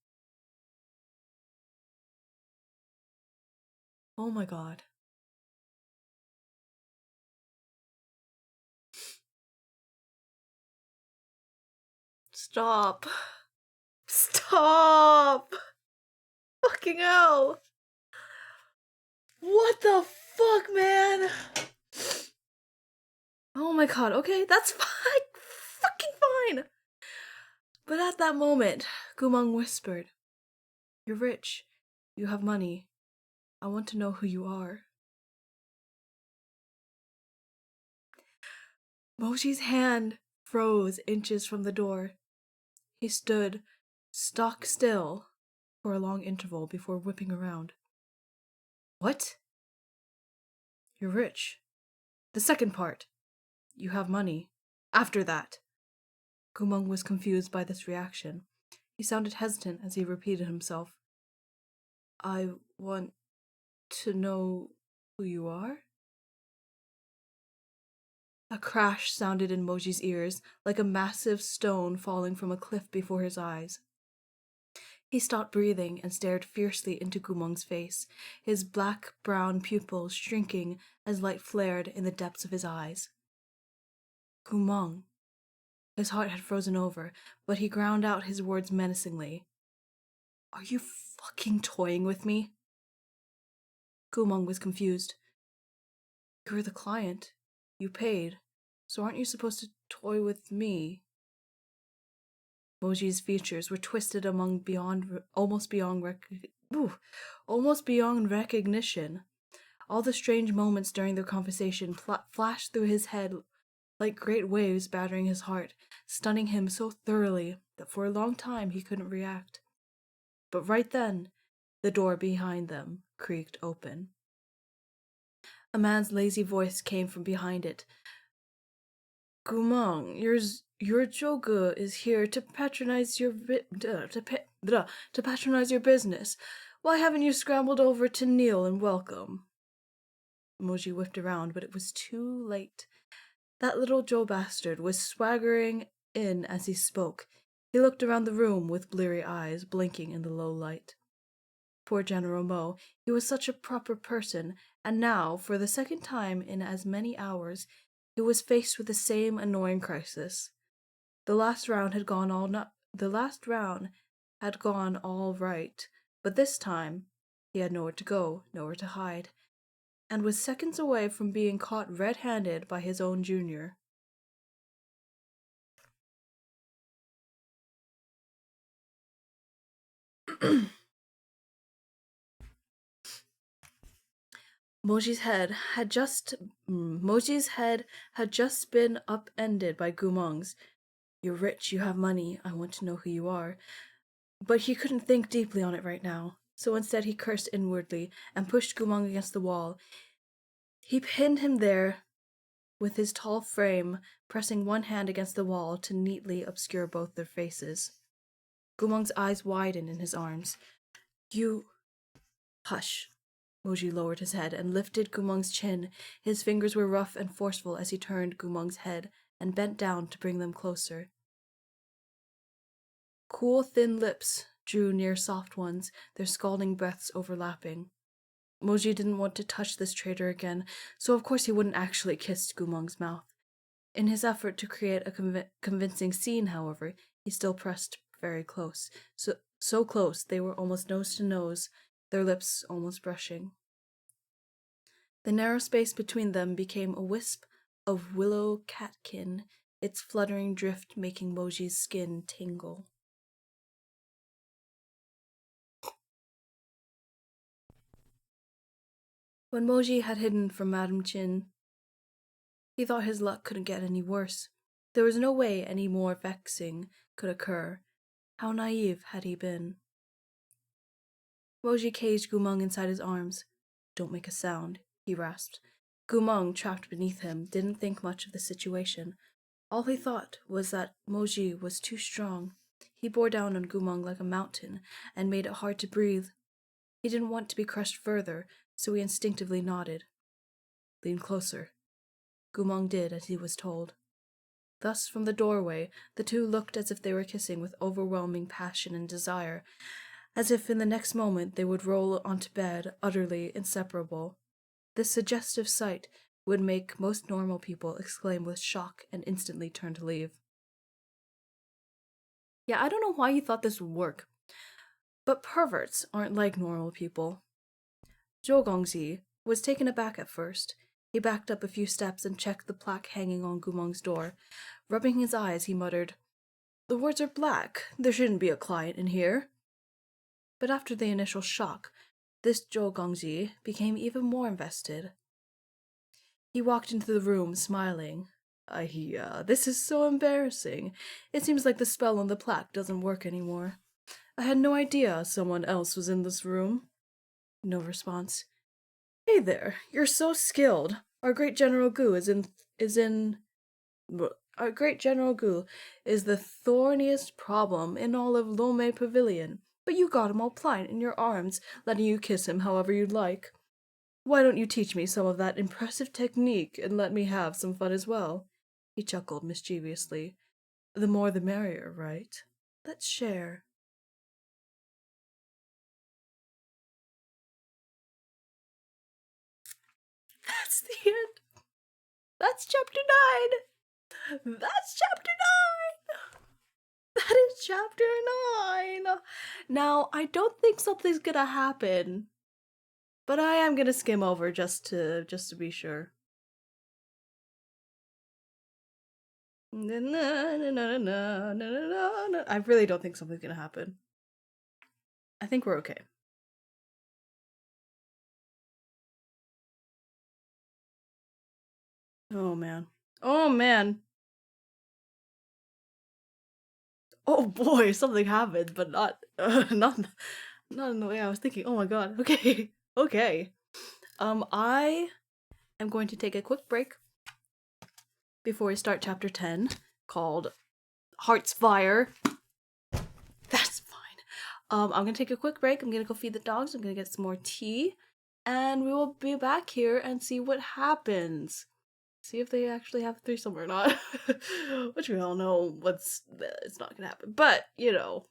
Oh my god. Stop. Stop! Fucking hell! What the fuck, man? Oh my god, okay, that's fine. Fucking fine. But at that moment, Gumong whispered, You're rich. You have money. I want to know who you are. Moji's hand froze inches from the door. He stood, stock still, for a long interval before whipping around. What? You're rich. The second part. You have money. After that. Gumong was confused by this reaction. He sounded hesitant as he repeated himself. I want to know who you are? A crash sounded in Moji's ears, like a massive stone falling from a cliff before his eyes. He stopped breathing and stared fiercely into Gumong's face, his black-brown pupils shrinking as light flared in the depths of his eyes. Gumong. His heart had frozen over, but he ground out his words menacingly. Are you fucking toying with me? Gumong was confused. You're the client. You paid. So aren't you supposed to toy with me? Moji's features were twisted almost beyond recognition. All the strange moments during their conversation flashed through his head like great waves battering his heart, stunning him so thoroughly that for a long time he couldn't react. But right then, the door behind them creaked open. A man's lazy voice came from behind it. Gumong, your Joga is here to patronize your business. Why haven't you scrambled over to kneel and welcome? Moji whipped around, but it was too late. That little Joe bastard was swaggering in as he spoke. He looked around the room with bleary eyes, blinking in the low light. Poor General Mo, he was such a proper person, and now, for the second time in as many hours, he was faced with the same annoying crisis. The last round had gone all right, but this time he had nowhere to go, nowhere to hide, and was seconds away from being caught red-handed by his own junior. Moji's head had just been upended by Gumong's. You're rich, you have money, I want to know who you are. But he couldn't think deeply on it right now, so instead he cursed inwardly and pushed Gumong against the wall. He pinned him there with his tall frame, pressing one hand against the wall to neatly obscure both their faces. Gumong's eyes widened in his arms. You... Hush. Moji lowered his head and lifted Gumong's chin. His fingers were rough and forceful as he turned Gumong's head and bent down to bring them closer. Cool, thin lips drew near soft ones, their scalding breaths overlapping. Moji didn't want to touch this traitor again, so of course he wouldn't actually kiss Gumong's mouth. In his effort to create a convincing scene, however, he still pressed very close, so close they were almost nose to nose, their lips almost brushing. The narrow space between them became a wisp of willow catkin, its fluttering drift making Moji's skin tingle. When Moji had hidden from Madame Chin, he thought his luck couldn't get any worse. There was no way any more vexing could occur. How naive had he been? Moji caged Gumong inside his arms. Don't make a sound, he rasped. Gumong, trapped beneath him, didn't think much of the situation. All he thought was that Moji was too strong. He bore down on Gumong like a mountain and made it hard to breathe. He didn't want to be crushed further, so he instinctively nodded. Lean closer. Gumong did as he was told. Thus, from the doorway, the two looked as if they were kissing with overwhelming passion and desire, as if in the next moment they would roll onto bed, utterly inseparable. This suggestive sight would make most normal people exclaim with shock and instantly turn to leave. Yeah, I don't know why you thought this would work, but perverts aren't like normal people. Zhou Gongzi was taken aback at first. He backed up a few steps and checked the plaque hanging on Gumong's door. Rubbing his eyes, he muttered, The words are black. There shouldn't be a client in here. But after the initial shock, this Zhou Gongzi became even more invested. He walked into the room, smiling. This is so embarrassing. It seems like the spell on the plaque doesn't work anymore. I had no idea someone else was in this room. No response. Hey there, you're so skilled. Our great General Gu is in... our great General Gu is the thorniest problem in all of Lome Pavilion, but you got him all pliant in your arms, letting you kiss him however you'd like. Why don't you teach me some of that impressive technique and let me have some fun as well? He chuckled mischievously. The more the merrier, right? Let's share. That's the end. That's chapter 9. That's chapter 9. That is chapter 9. Now, I don't think something's gonna happen, but I am gonna skim over just to be sure. I really don't think something's gonna happen. I think we're okay. Oh man. Oh man. Oh boy, something happened, but not in the way I was thinking. Oh my god. Okay. Okay. I am going to take a quick break before we start chapter 10, called Heart's Fire. That's fine. I'm gonna take a quick break. I'm gonna go feed the dogs. I'm gonna get some more tea, and we will be back here and see what happens. See if they actually have a threesome or not. Which we all know it's not gonna happen. But you know,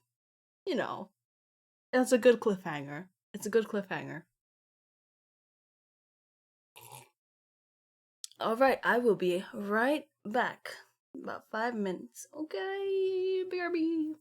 it's a good cliffhanger. It's a good cliffhanger. All right, I will be right back. About 5 minutes. Okay, BRB.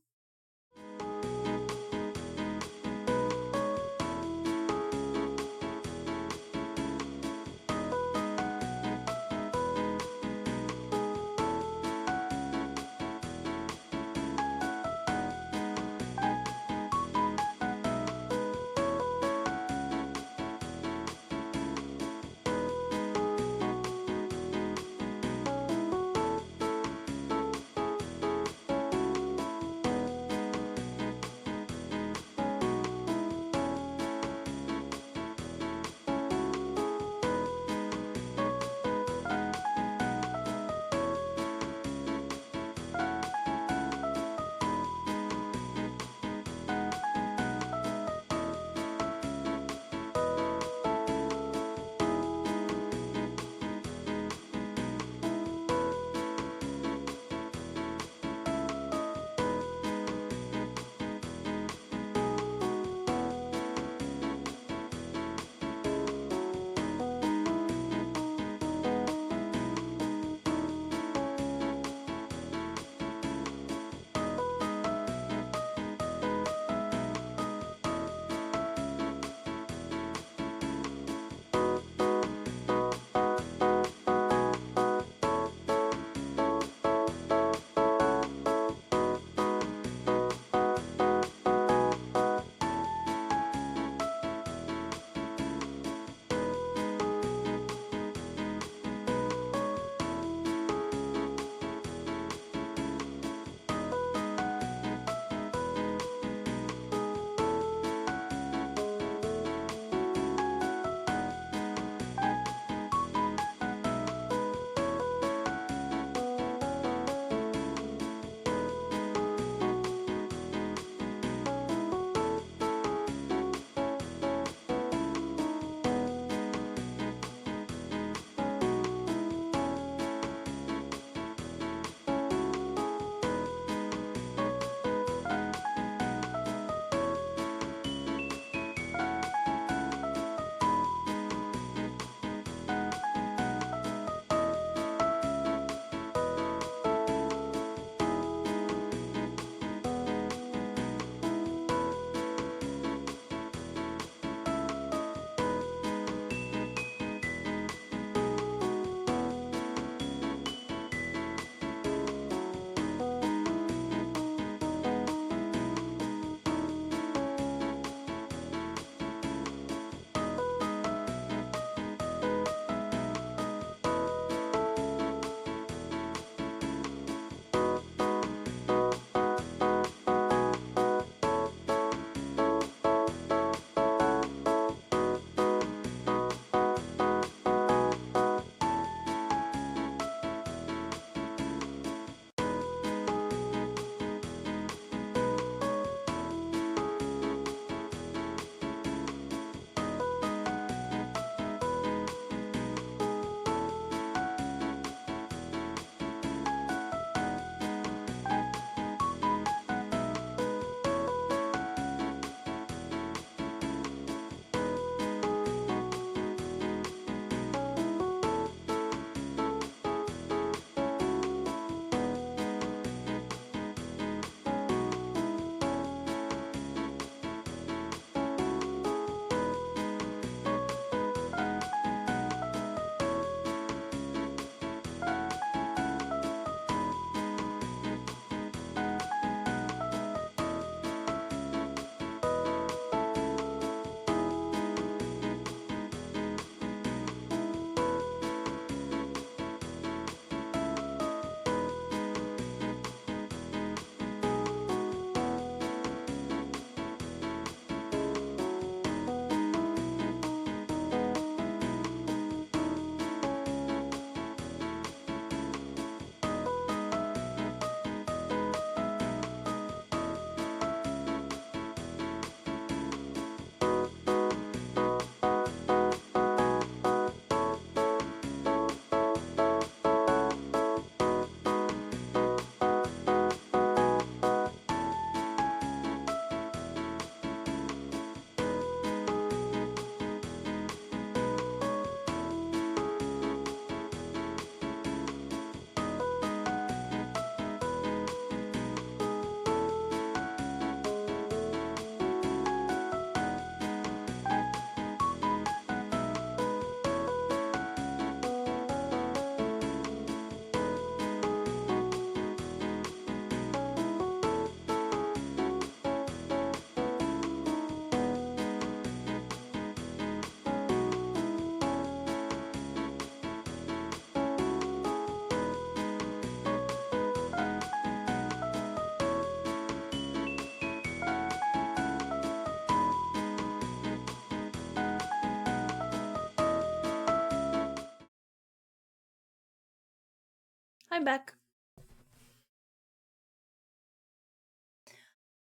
I'm back.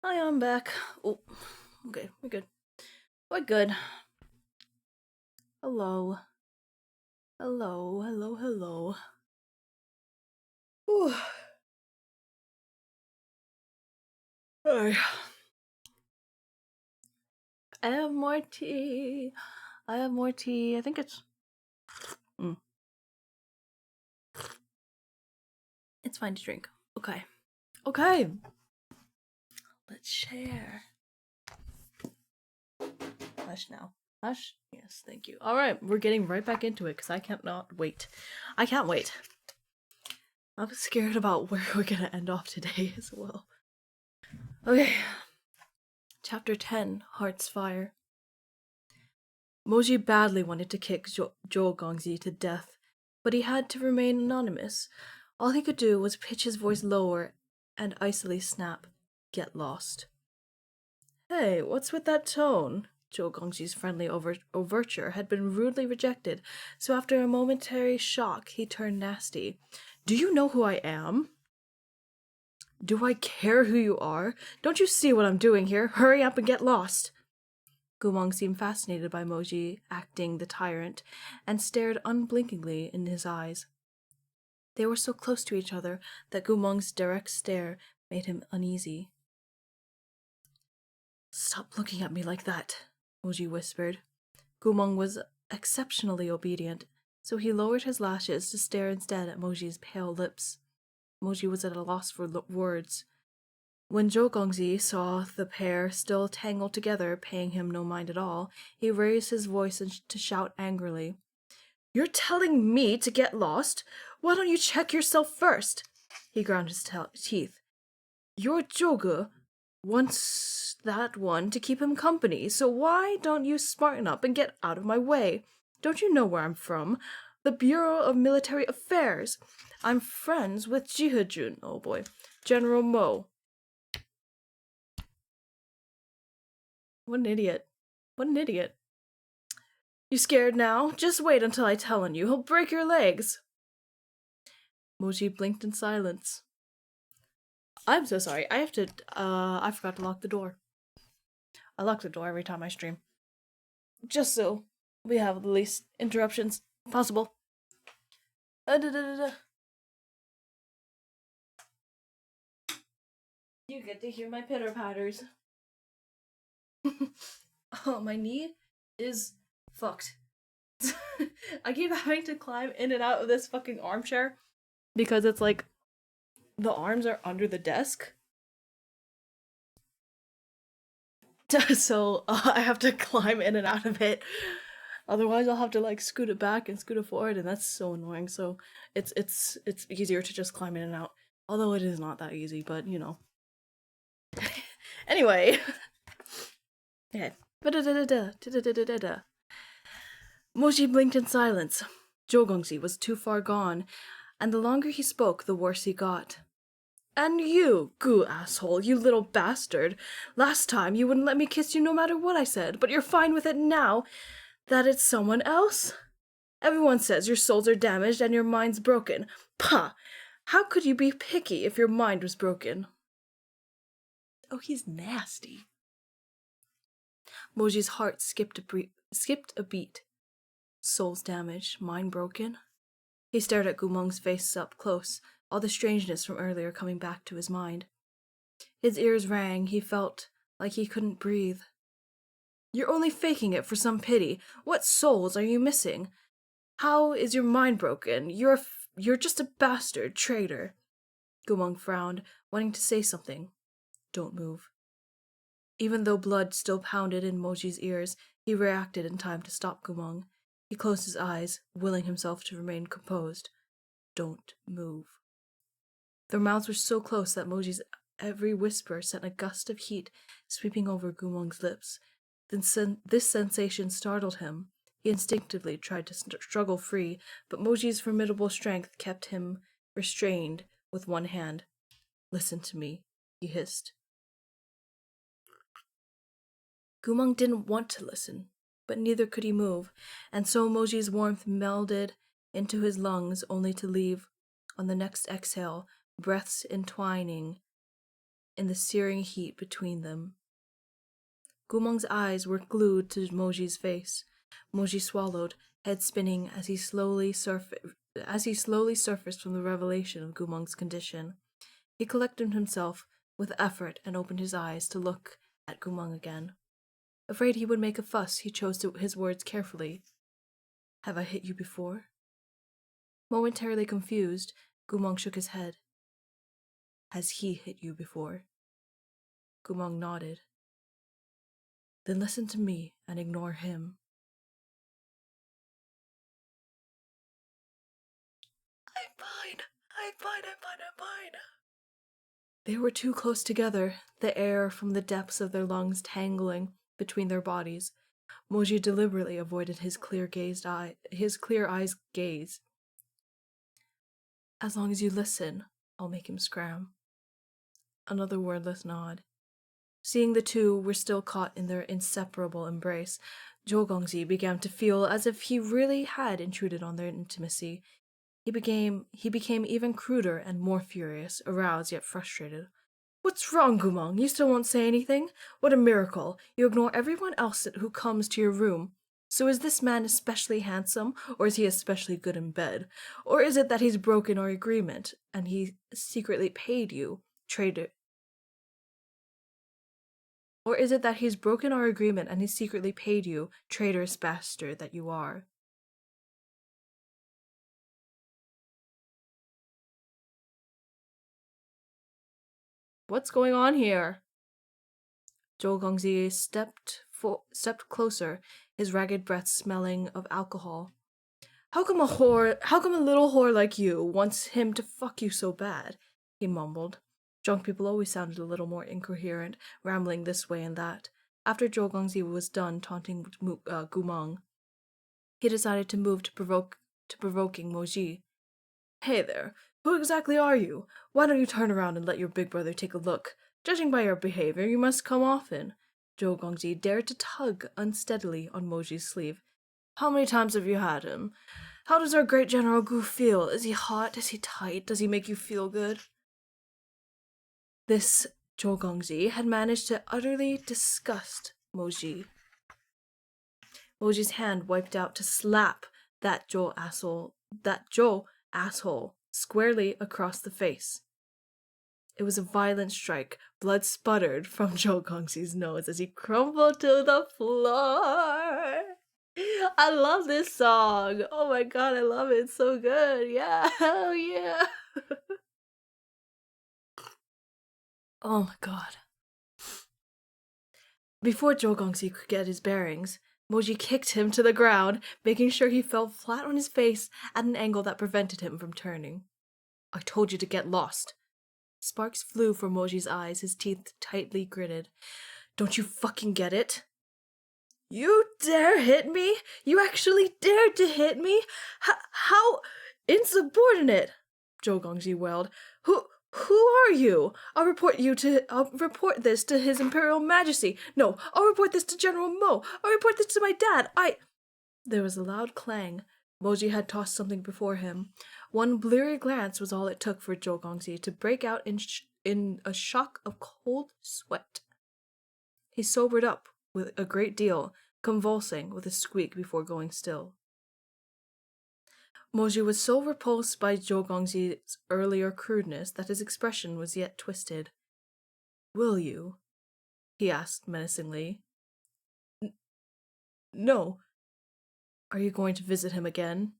I am back. Oh, okay, we're good. We're good. Hello. Hello, hello, hello. Whew. Alright. I have more tea. I have more tea. I think it's... It's fine to drink. Okay. Okay. Let's share. Hush now. Hush? Yes, thank you. Alright, we're getting right back into it because I can't not wait. I can't wait. I'm scared about where we're gonna end off today as well. Okay. Chapter 10, Heart's Fire. Moji badly wanted to kick Zhou Gongzi to death, but he had to remain anonymous. All he could do was pitch his voice lower and icily snap, "Get lost." Hey, what's with that tone? Zhou Gongji's friendly overture had been rudely rejected, so after a momentary shock, he turned nasty. Do you know who I am? Do I care who you are? Don't you see what I'm doing here? Hurry up and get lost. Gumong seemed fascinated by Moji acting the tyrant and stared unblinkingly in his eyes. They were so close to each other that Gumong's direct stare made him uneasy. Stop looking at me like that, Moji whispered. Gumong was exceptionally obedient, so he lowered his lashes to stare instead at Moji's pale lips. Moji was at a loss for words. When Zhou Gongzi saw the pair still tangled together, paying him no mind at all, he raised his voice to shout angrily. You're telling me to get lost? Why don't you check yourself first? He ground his teeth. Your Zhouge wants that one to keep him company, so why don't you smarten up and get out of my way? Don't you know where I'm from? The Bureau of Military Affairs. I'm friends with Jihejun, oh boy, General Mo. What an idiot. What an idiot. You scared now? Just wait until I tell on you. He'll break your legs. Moji blinked in silence. I'm so sorry. I have to, I forgot to lock the door. I lock the door every time I stream. Just so we have the least interruptions possible. You get to hear my pitter-patters. Oh, my knee is fucked. I keep having to climb in and out of this fucking armchair because it's like the arms are under the desk. So I have to climb in and out of it. Otherwise, I'll have to like scoot it back and scoot it forward, and that's so annoying. So it's easier to just climb in and out. Although it is not that easy, but you know. Anyway. Okay. Moji blinked in silence. Zhou Gongzi was too far gone, and the longer he spoke, the worse he got. And you, goo asshole, you little bastard. Last time you wouldn't let me kiss you no matter what I said, but you're fine with it now that it's someone else? Everyone says your souls are damaged and your mind's broken. Pah! How could you be picky if your mind was broken? Oh, he's nasty. Moji's heart skipped a beat. Soul's damaged, mind broken? He stared at Gumong's face up close, all the strangeness from earlier coming back to his mind. His ears rang, he felt like he couldn't breathe. You're only faking it for some pity. What souls are you missing? How is your mind broken? You're just a bastard traitor. Gumong frowned, wanting to say something. Don't move. Even though blood still pounded in Moji's ears, he reacted in time to stop Gumong. He closed his eyes, willing himself to remain composed. Don't move. Their mouths were so close that Moji's every whisper sent a gust of heat sweeping over Gumong's lips. Then this sensation startled him. He instinctively tried to struggle free, but Moji's formidable strength kept him restrained with one hand. Listen to me, he hissed. Gumong didn't want to listen, but neither could he move, and so Moji's warmth melded into his lungs only to leave On the next exhale, breaths entwining in the searing heat between them. Gumong's eyes were glued to Moji's face. Moji swallowed, head spinning as he slowly surfaced from the revelation of Gumong's condition. He collected himself with effort and opened his eyes to look at Gumong again. Afraid he would make a fuss, he chose his words carefully. Have I hit you before? Momentarily confused, Gumong shook his head. Has he hit you before? Gumong nodded. Then listen to me and ignore him. I'm fine. They were too close together, the air from the depths of their lungs tangling between their bodies. Moji deliberately avoided his clear eyes' gaze. As long as you listen, I'll make him scram. Another wordless nod. Seeing the two were still caught in their inseparable embrace, Zhou Gongzi began to feel as if he really had intruded on their intimacy. He became even cruder and more furious, aroused yet frustrated. What's wrong, Gumong? You still won't say anything? What a miracle! You ignore everyone else who comes to your room. So is this man especially handsome, or is he especially good in bed? Or is it that he's broken our agreement, and he secretly paid you, traitor? Or is it that he's broken our agreement and he secretly paid you, traitorous bastard that you are? What's going on here? Zhou Gongzi stepped closer, his ragged breath smelling of alcohol. How come a little whore like you wants him to fuck you so bad? He mumbled. Drunk people always sounded a little more incoherent, rambling this way and that. After Zhou Gongzi was done taunting Gumong, he decided to move to provoking Moji. Hey there, who exactly are you? Why don't you turn around and let your big brother take a look? Judging by your behavior, you must come often. Zhou Gongji dared to tug unsteadily on Moji's sleeve. How many times have you had him? How does our great General Gu feel? Is he hot? Is he tight? Does he make you feel good? This Zhou Gongji had managed to utterly disgust Moji. Moji's hand wiped out to slap that Zhou asshole squarely across the face. It was a violent strike. Blood sputtered from Zhou Gongxi's nose as he crumbled to the floor. I love this song. Oh my god, I love it. It's so good. Yeah, hell yeah. Oh my god. Before Zhou Gongxi could get his bearings, Moji kicked him to the ground, making sure he fell flat on his face at an angle that prevented him from turning. I told you to get lost. Sparks flew from Moji's eyes, his teeth tightly gritted. Don't you fucking get it? You dare hit me? You actually dared to hit me? How insubordinate! Zhou Gongji wailed. Who are you? I'll report this to His Imperial Majesty. No, I'll report this to General Mo. I'll report this to my dad. There was a loud clang. Moji had tossed something before him. One bleary glance was all it took for Zhou Gongzi to break out in a shock of cold sweat. He sobered up with a great deal, convulsing with a squeak before going still. Moji was so repulsed by Zhou Gongzi's earlier crudeness that his expression was yet twisted. Will you? He asked menacingly. No. Are you going to visit him again?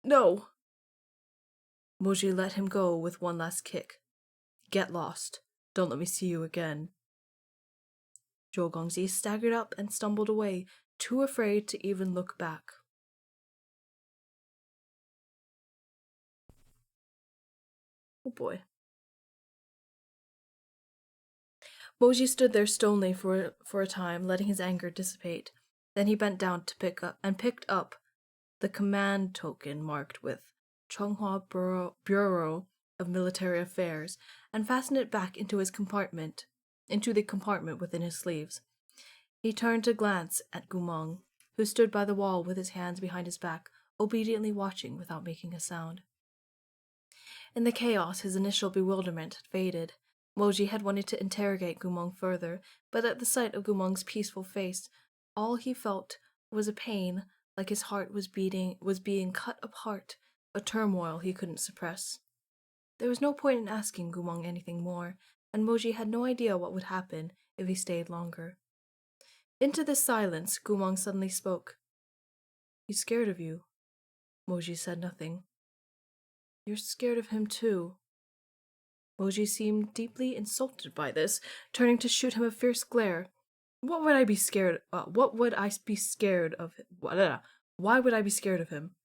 No. Moji let him go with one last kick. Get lost. Don't let me see you again. Zhou Gongzi staggered up and stumbled away, too afraid to even look back. Oh boy. Moji stood there stonily for a time, letting his anger dissipate. Then he bent down to picked up the command token marked with Chonghua Bureau of Military Affairs and fastened it back into the compartment within his sleeves. He turned to glance at Gumong, who stood by the wall with his hands behind his back, obediently watching without making a sound. In the chaos, his initial bewilderment had faded. Moji had wanted to interrogate Gumong further, but at the sight of Gumong's peaceful face, all he felt was a pain, like his heart was being cut apart, a turmoil he couldn't suppress. There was no point in asking Gumong anything more, and Moji had no idea what would happen if he stayed longer. Into this silence, Gumong suddenly spoke. "He's scared of you." Moji said nothing. "You're scared of him too." Moji seemed deeply insulted by this, turning to shoot him a fierce glare. What would I be scared of? What would I be scared of? Why would I be scared of him?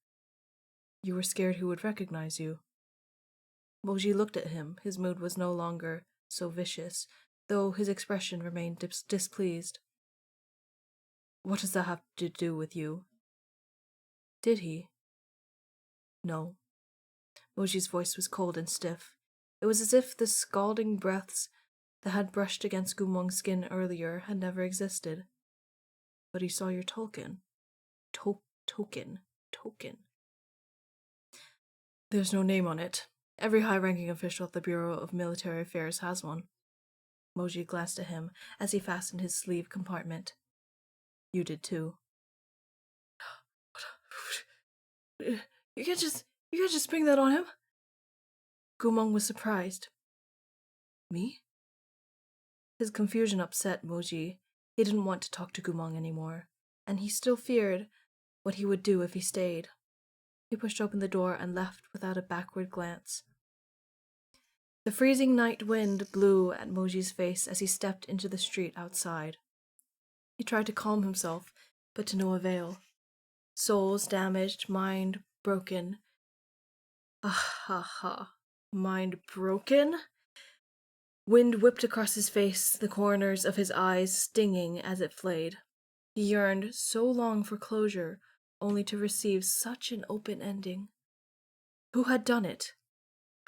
You were scared he would recognize you. Moji looked at him. His mood was no longer so vicious, though his expression remained displeased. What does that have to do with you? Did he? No. Moji's voice was cold and stiff. It was as if the scalding breaths that had brushed against Gumong's skin earlier had never existed. But he saw your token. Token. There's no name on it. Every high-ranking official at the Bureau of Military Affairs has one. Moji glanced at him as he fastened his sleeve compartment. You did too. You can't just bring that on him. Gumong was surprised. Me? His confusion upset Moji. He didn't want to talk to Gumong anymore, and he still feared what he would do if he stayed. He pushed open the door and left without a backward glance. The freezing night wind blew at Moji's face as he stepped into the street outside. He tried to calm himself, but to no avail. Souls damaged, mind broken. Mind broken? Wind whipped across his face, the corners of his eyes stinging as it flayed. He yearned so long for closure, only to receive such an open ending. Who had done it?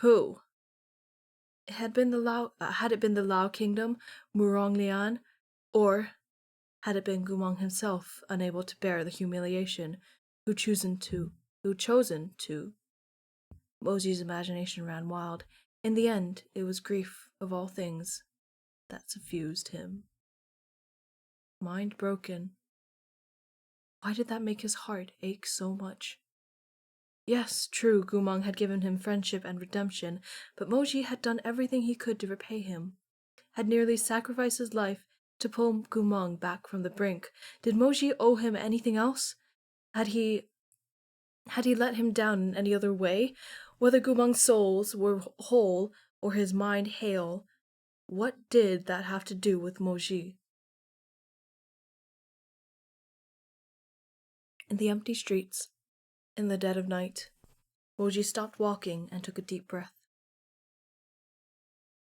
Who? Had it been the Lao Kingdom, Muronglian, or had it been Gumong himself, unable to bear the humiliation, who chosen to? Moji's imagination ran wild. In the end, it was grief of all things that suffused him. Mind broken. Why did that make his heart ache so much? Yes, true, Gumong had given him friendship and redemption, but Moji had done everything he could to repay him. Had nearly sacrificed his life to pull Gumong back from the brink. Did Moji owe him anything else? Had he let him down in any other way? Whether Gumong's souls were whole or his mind hale, what did that have to do with Moji? In the empty streets, in the dead of night, Moji stopped walking and took a deep breath.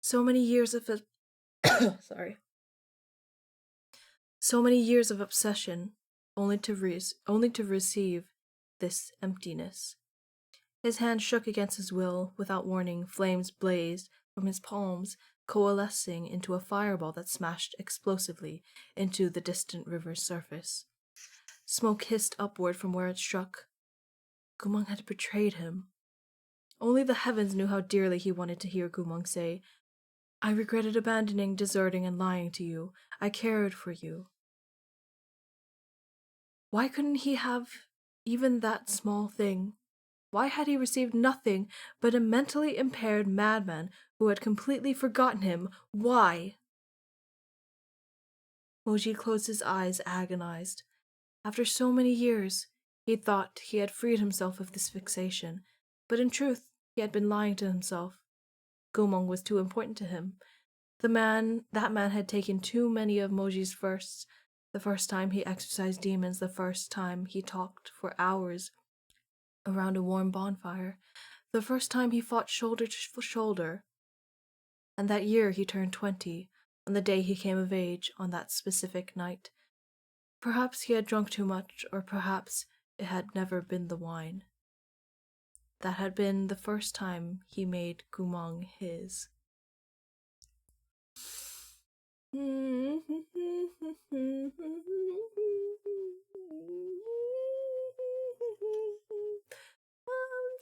So many years of So many years of obsession, only to receive this emptiness. His hand shook against his will. Without warning, flames blazed from his palms, coalescing into a fireball that smashed explosively into the distant river's surface. Smoke hissed upward from where it struck. Gumong had betrayed him. Only the heavens knew how dearly he wanted to hear Gumong say, I regretted abandoning, deserting, and lying to you. I cared for you. Why couldn't he have even that small thing? Why had he received nothing but a mentally impaired madman who had completely forgotten him? Why? Moji closed his eyes, agonized. After so many years, he thought he had freed himself of this fixation, but in truth, he had been lying to himself. Gumong was too important to him. That man had taken too many of Moji's firsts. The first time he exorcised demons, the first time he talked for hours around a warm bonfire, the first time he fought shoulder to shoulder. And that year he turned 20, on the day he came of age, on that specific night. Perhaps he had drunk too much, or perhaps it had never been the wine. That had been the first time he made Gumong his. I'm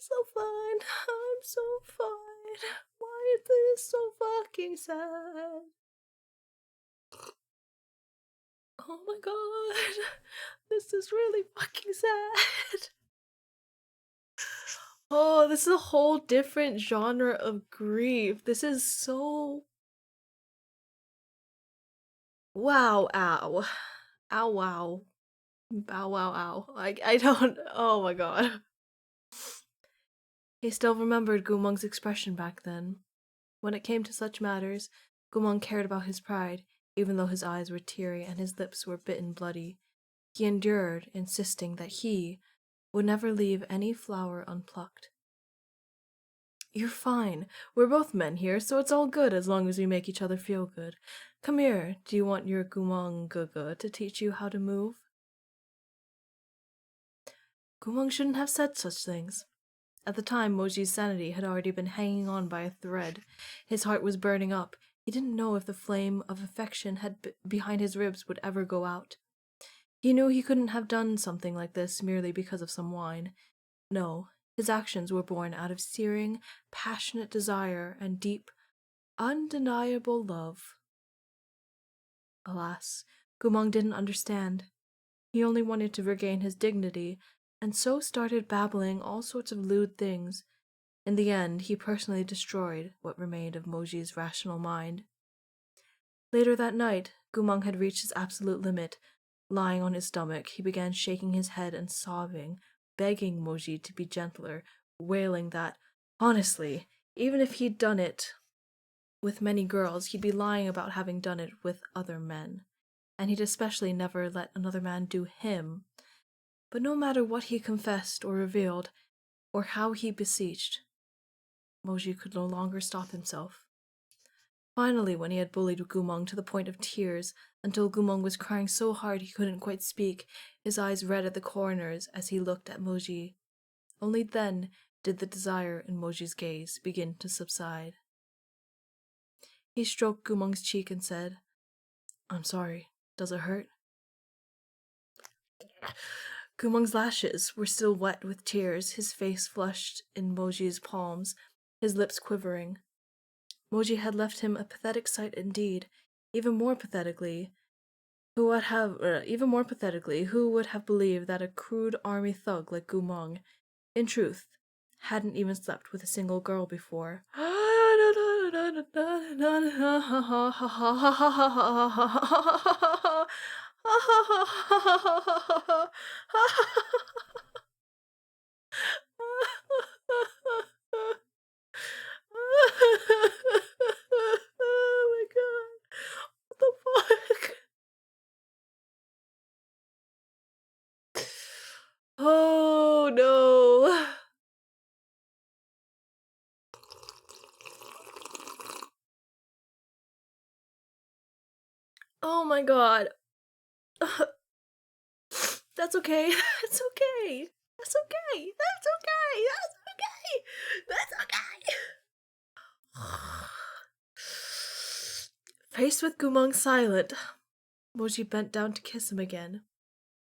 so fine. I'm so fine. Why is this so fucking sad? Oh my god. This is really fucking sad. Oh, this is a whole different genre of grief. This is so... Wow, ow. Ow, wow. Bow, wow, ow. I don't... Oh my god. He still remembered Gumong's expression back then. When it came to such matters, Gumong cared about his pride, even though his eyes were teary and his lips were bitten bloody. He endured, insisting that he would never leave any flower unplucked. You're fine. We're both men here, so it's all good as long as we make each other feel good. Come here, do you want your Gumong Gugu to teach you how to move? Gumong shouldn't have said such things. At the time, Moji's sanity had already been hanging on by a thread. His heart was burning up. He didn't know if the flame of affection behind his ribs would ever go out. He knew he couldn't have done something like this merely because of some wine. No, his actions were born out of searing, passionate desire and deep, undeniable love. Alas, Gumong didn't understand. He only wanted to regain his dignity, and so started babbling all sorts of lewd things. In the end, he personally destroyed what remained of Moji's rational mind. Later that night, Gumong had reached his absolute limit. Lying on his stomach, he began shaking his head and sobbing, begging Moji to be gentler, wailing that, honestly, even if he'd done it with many girls, he'd be lying about having done it with other men, and he'd especially never let another man do him. But no matter what he confessed or revealed, or how he beseeched, Moji could no longer stop himself. Finally, when he had bullied Gumong to the point of tears, until Gumong was crying so hard he couldn't quite speak, his eyes red at the corners as he looked at Moji, only then did the desire in Moji's gaze begin to subside. He stroked Gumong's cheek and said, "I'm sorry. Does it hurt?" Gumong's lashes were still wet with tears, his face flushed in Moji's palms, his lips quivering. Moji had left him a pathetic sight indeed. Even more pathetically, who would have believed that a crude army thug like Gumong, in truth, hadn't even slept with a single girl before? Oh my god. What the fuck? Oh no. Oh my god. That's okay. That's okay. That's okay. That's okay. That's okay. That's okay. Faced with Gumong silent, Moji bent down to kiss him again.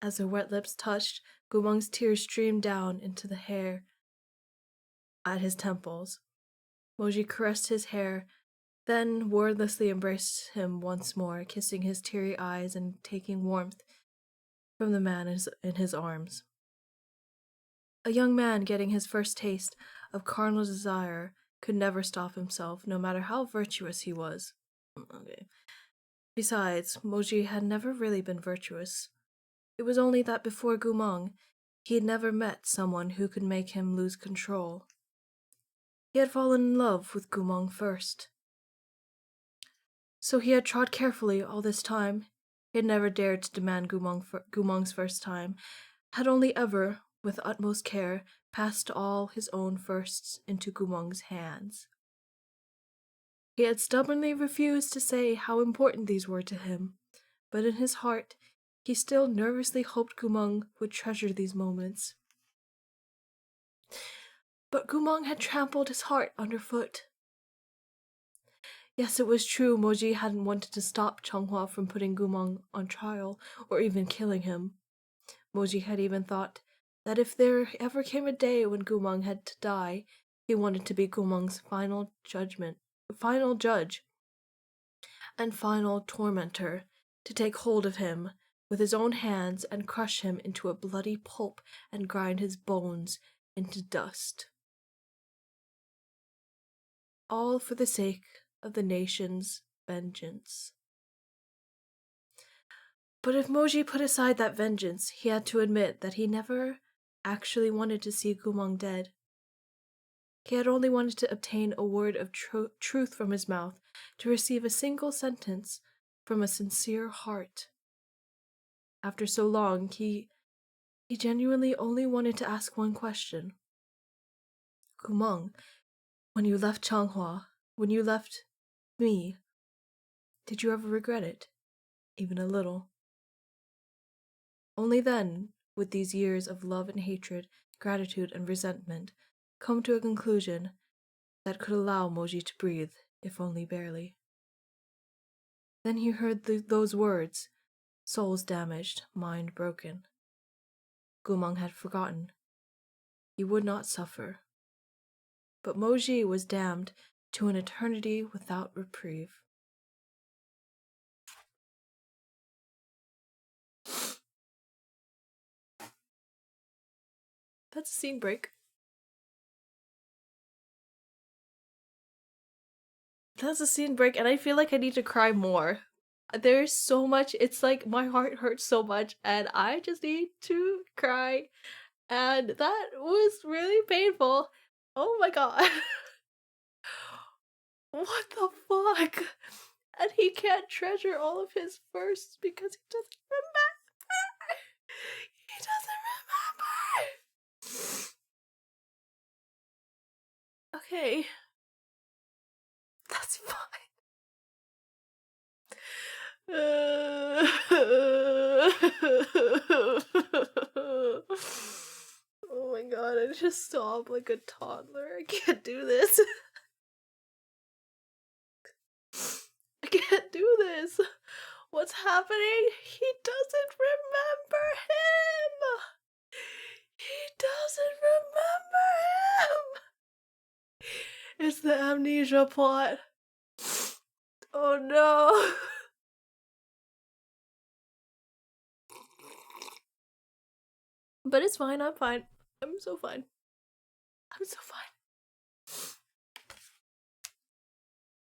As her wet lips touched, Gumong's tears streamed down into the hair at his temples. Moji caressed his hair, then wordlessly embraced him once more, kissing his teary eyes and taking warmth from the man in his arms. A young man getting his first taste of carnal desire could never stop himself, no matter how virtuous he was. Okay. Besides, Moji had never really been virtuous. It was only that before Gumong, he had never met someone who could make him lose control. He had fallen in love with Gumong first. So he had trod carefully all this time. He had never dared to demand Gumong's first time, had only ever, with utmost care, passed all his own firsts into Gumong's hands. He had stubbornly refused to say how important these were to him, but in his heart, he still nervously hoped Gumong would treasure these moments. But Gumong had trampled his heart underfoot. Yes, it was true Moji hadn't wanted to stop Changhua from putting Gumong on trial, or even killing him. Moji had even thought that if there ever came a day when Gumang had to die, he wanted to be Gumang's final judge, and final tormentor, to take hold of him with his own hands and crush him into a bloody pulp and grind his bones into dust. All for the sake of the nation's vengeance. But if Moji put aside that vengeance, he had to admit that he never actually wanted to see Gumang dead. He had only wanted to obtain a word of truth from his mouth, to receive a single sentence from a sincere heart. After so long, he genuinely only wanted to ask one question. Gumang, when you left Changhua, when you left me, did you ever regret it? Even a little? Only then would these years of love and hatred, gratitude and resentment come to a conclusion that could allow Moji to breathe, if only barely. Then he heard those words, souls damaged, mind broken. Gumang had forgotten. He would not suffer. But Moji was damned to an eternity without reprieve. That's a scene break. That's a scene break, and I feel like I need to cry more. There's so much, it's like my heart hurts so much, and I just need to cry. And that was really painful. Oh my god. What the fuck? And he can't treasure all of his firsts because he doesn't remember. He doesn't remember. Okay. That's fine. Oh my god, I just sobbed like a toddler. I can't do this. I can't do this. What's happening? He doesn't remember him. He doesn't remember him. It's the amnesia plot. Oh no. But it's fine, I'm fine. I'm so fine. I'm so fine.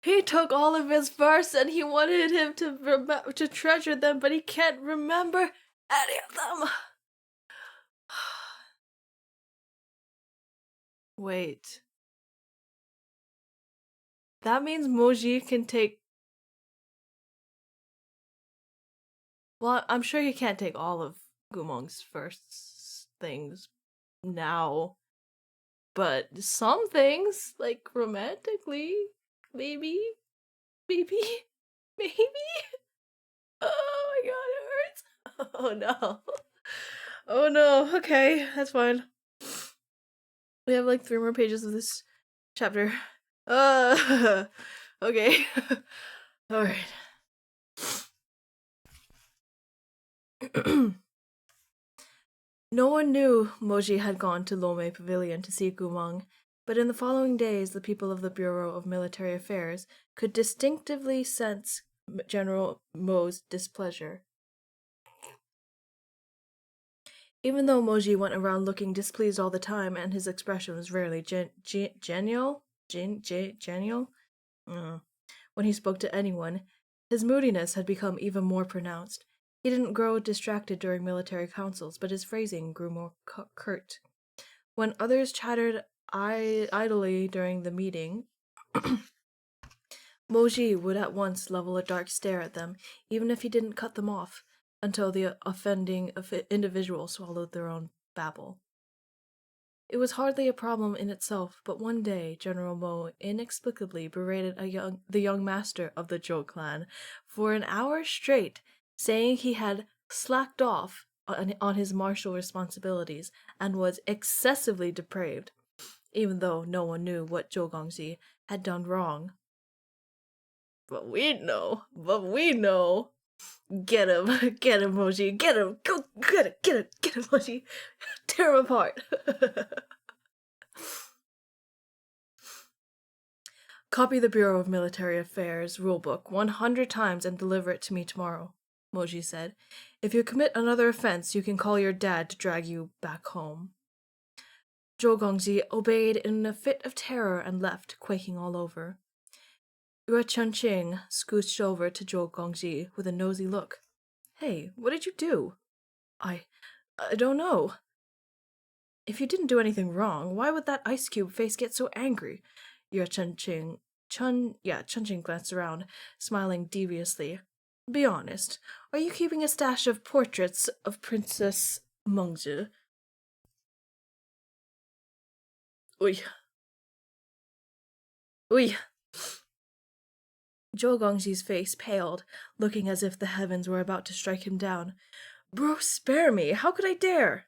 He took all of his verse and he wanted him to treasure them, but he can't remember any of them. Wait. That means Moji can take... Well, I'm sure he can't take all of Gumong's first things now. But some things, like romantically, maybe? Oh my god, it hurts. Oh no. Oh no, okay, that's fine. We have like 3 more pages of this chapter. Okay. Alright. No one knew Moji had gone to Lome Pavilion to see Gumang, but in the following days the people of the Bureau of Military Affairs could distinctively sense General Mo's displeasure. Even though Moji went around looking displeased all the time and his expression was rarely genial when he spoke to anyone, his moodiness had become even more pronounced. He didn't grow distracted during military councils, but his phrasing grew more curt. When others chattered idly during the meeting, Moji would at once level a dark stare at them, even if he didn't cut them off, until the offending individual swallowed their own babble. It was hardly a problem in itself, but one day General Mo inexplicably berated the young master of the Zhou clan for an hour straight, saying he had slacked off on his martial responsibilities and was excessively depraved, even though no one knew what Zhou Gongxi had done wrong. But we know. Get him, Moji, get him, go, get him, Moji, tear him apart. Copy the Bureau of Military Affairs rulebook 100 times and deliver it to me tomorrow, Moji said. If you commit another offense, you can call your dad to drag you back home. Zhou Gongji obeyed in a fit of terror and left, quaking all over. Yue Chunqing scooched over to Zhou Gongji with a nosy look. Hey, what did you do? I don't know. If you didn't do anything wrong, why would that ice cube face get so angry? Chunqing glanced around, smiling deviously. Be honest, are you keeping a stash of portraits of Princess Mengzi? Ui. Ui. Zhou Gongji's face paled, looking as if the heavens were about to strike him down. Bro, spare me! How could I dare?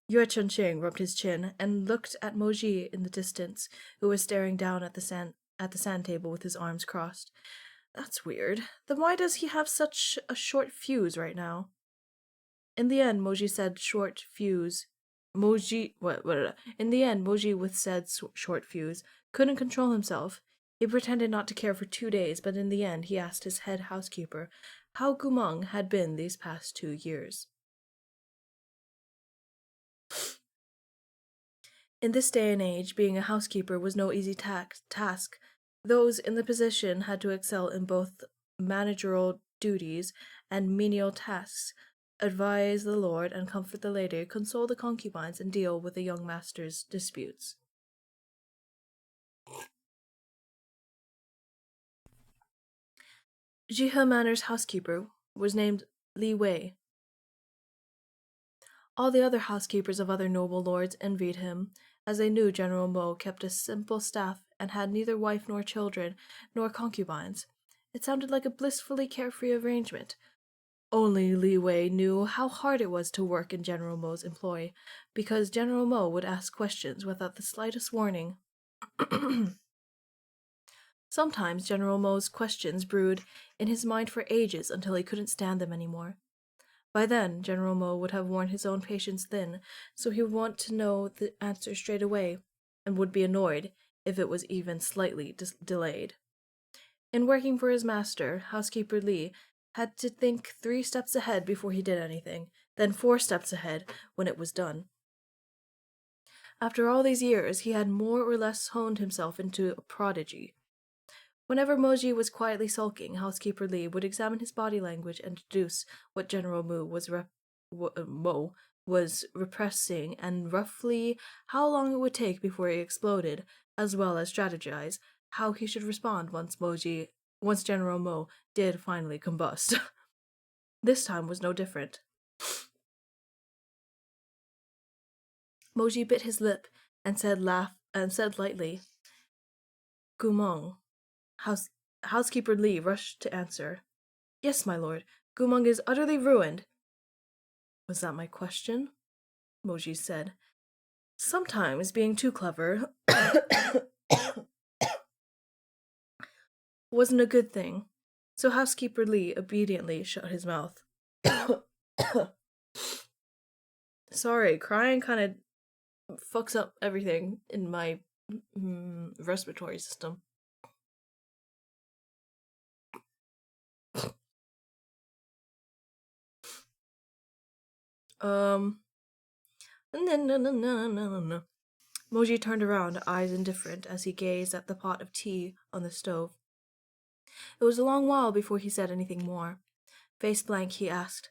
Yue Chunqing rubbed his chin and looked at Moji in the distance, who was staring down at the sand table with his arms crossed. That's weird. Then why does he have such a short fuse right now? In the end, Moji said short fuse. In the end, Moji with said short fuse couldn't control himself. He pretended not to care for 2 days, but in the end, he asked his head housekeeper how Gumeng had been these past 2 years. In this day and age, being a housekeeper was no easy task. Those in the position had to excel in both managerial duties and menial tasks, advise the lord and comfort the lady, console the concubines, and deal with the young master's disputes. Jihe Manor's housekeeper was named Li Wei. All the other housekeepers of other noble lords envied him, as they knew General Mo kept a simple staff and had neither wife nor children nor concubines. It sounded like a blissfully carefree arrangement. Only Li Wei knew how hard it was to work in General Mo's employ, because General Mo would ask questions without the slightest warning. Sometimes General Mo's questions brewed in his mind for ages until he couldn't stand them anymore. By then, General Mo would have worn his own patience thin, so he would want to know the answer straight away, and would be annoyed if it was even slightly delayed. In working for his master, housekeeper Li had to think 3 steps ahead before he did anything, then 4 steps ahead when it was done. After all these years, he had more or less honed himself into a prodigy. Whenever Moji was quietly sulking, housekeeper Li would examine his body language and deduce what General Mo was repressing and roughly how long it would take before he exploded, as well as strategize how he should respond once General Mo did finally combust. This time was no different. Moji bit his lip and said lightly, Gumeng. Housekeeper Li rushed to answer. Yes, my lord. Gumeng is utterly ruined. Was that my question? Moji said. Sometimes being too clever wasn't a good thing, so housekeeper Li obediently shut his mouth. Sorry, crying kind of fucks up everything in my respiratory system. No. Moji turned around, eyes indifferent, as he gazed at the pot of tea on the stove. It was a long while before he said anything more. Face blank, he asked,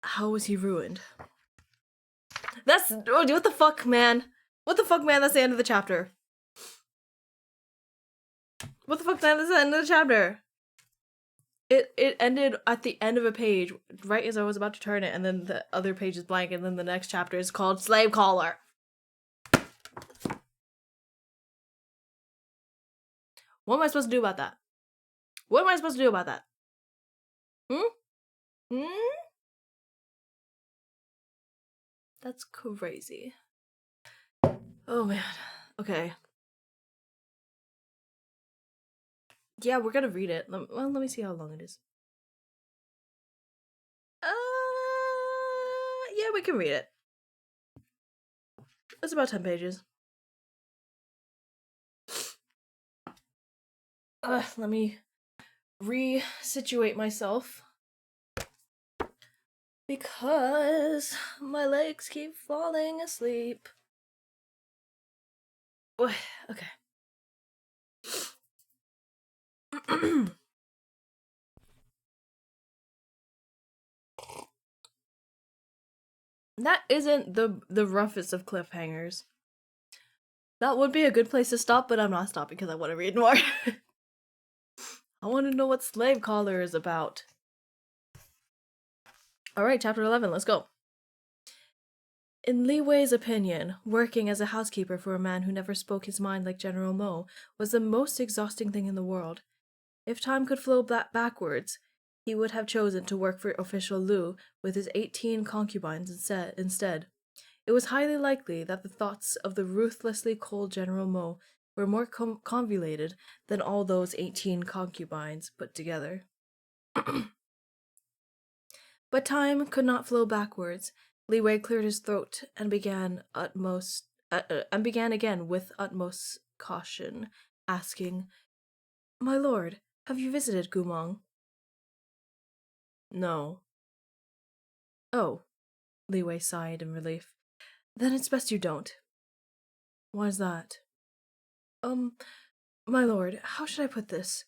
how was he ruined? What the fuck, man? What the fuck, man? That's the end of the chapter. What the fuck, man? That's the end of the chapter. It ended at the end of a page, right as I was about to turn it, and then the other page is blank, and then the next chapter is called Slave Caller. What am I supposed to do about that? What am I supposed to do about that? That's crazy. Oh man. Okay. Yeah, we're gonna read it. Let me see how long it is. we can read it. It's about 10 pages. Let me re-situate myself. Because my legs keep falling asleep. Okay. That isn't the roughest of cliffhangers. That would be a good place to stop, but I'm not stopping because I want to read more. I want to know what Slave Collar is about. Alright, chapter 11, let's go. In Li Wei's opinion, working as a housekeeper for a man who never spoke his mind like General Mo was the most exhausting thing in the world. If time could flow backwards, he would have chosen to work for official Lu with his 18 concubines instead. It was highly likely that the thoughts of the ruthlessly cold General Mo were more convoluted than all those 18 concubines put together. But time could not flow backwards. Li Wei cleared his throat and began again with utmost caution, asking, "My lord, have you visited Gumong?" "No." "Oh," Li Wei sighed in relief. "Then it's best you don't." "Why's that?" My lord, how should I put this?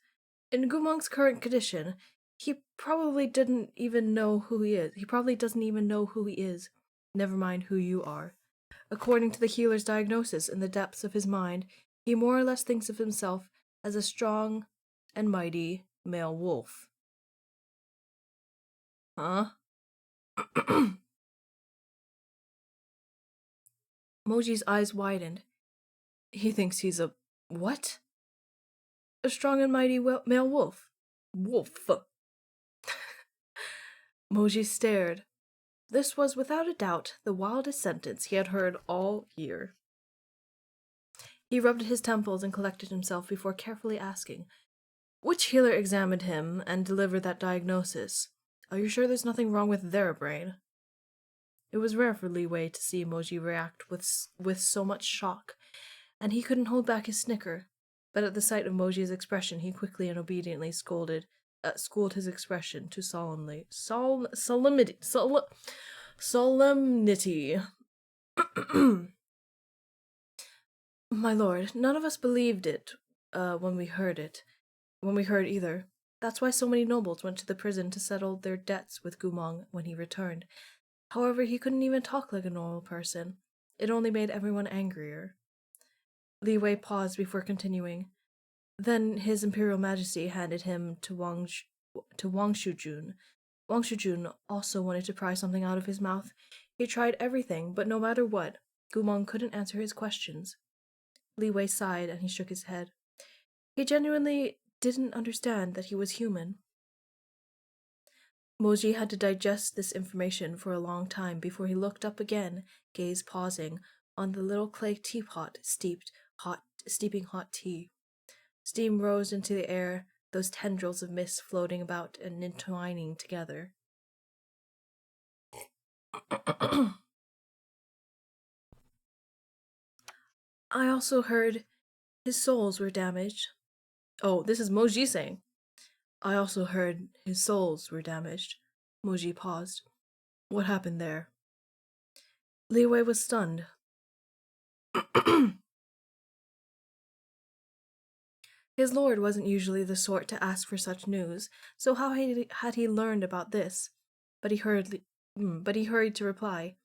In Gumong's current condition, he probably didn't even know who he is. He probably doesn't even know who he is. Never mind who you are. According to the healer's diagnosis, in the depths of his mind, he more or less thinks of himself as a strong and mighty male wolf. Huh? Moji's eyes widened. He thinks he's a what? A strong and mighty male wolf. Wolf. Moji stared. This was without a doubt the wildest sentence he had heard all year. He rubbed his temples and collected himself before carefully asking, "Which healer examined him and delivered that diagnosis? Are you sure there's nothing wrong with their brain?" It was rare for Li Wei to see Moji react with so much shock, and he couldn't hold back his snicker. But at the sight of Moji's expression, he quickly and obediently schooled his expression to solemnity. My lord, none of us believed it when we heard either. That's why so many nobles went to the prison to settle their debts with Gumong when he returned. However, he couldn't even talk like a normal person. It only made everyone angrier. Li Wei paused before continuing. Then His Imperial Majesty handed him to Wang Shujun. Wang Shujun also wanted to pry something out of his mouth. He tried everything, but no matter what, Gumong couldn't answer his questions. Li Wei sighed and he shook his head. He genuinely didn't understand that he was human. Moji had to digest this information for a long time before he looked up again, gaze pausing on the little clay teapot steeping hot tea. Steam rose into the air, those tendrils of mist floating about and entwining together. I also heard his souls were damaged. Oh, this is Moji saying. I also heard his souls were damaged. Moji paused. What happened there? Li Wei was stunned. His lord wasn't usually the sort to ask for such news, so how had he learned about this? But he hurried to reply.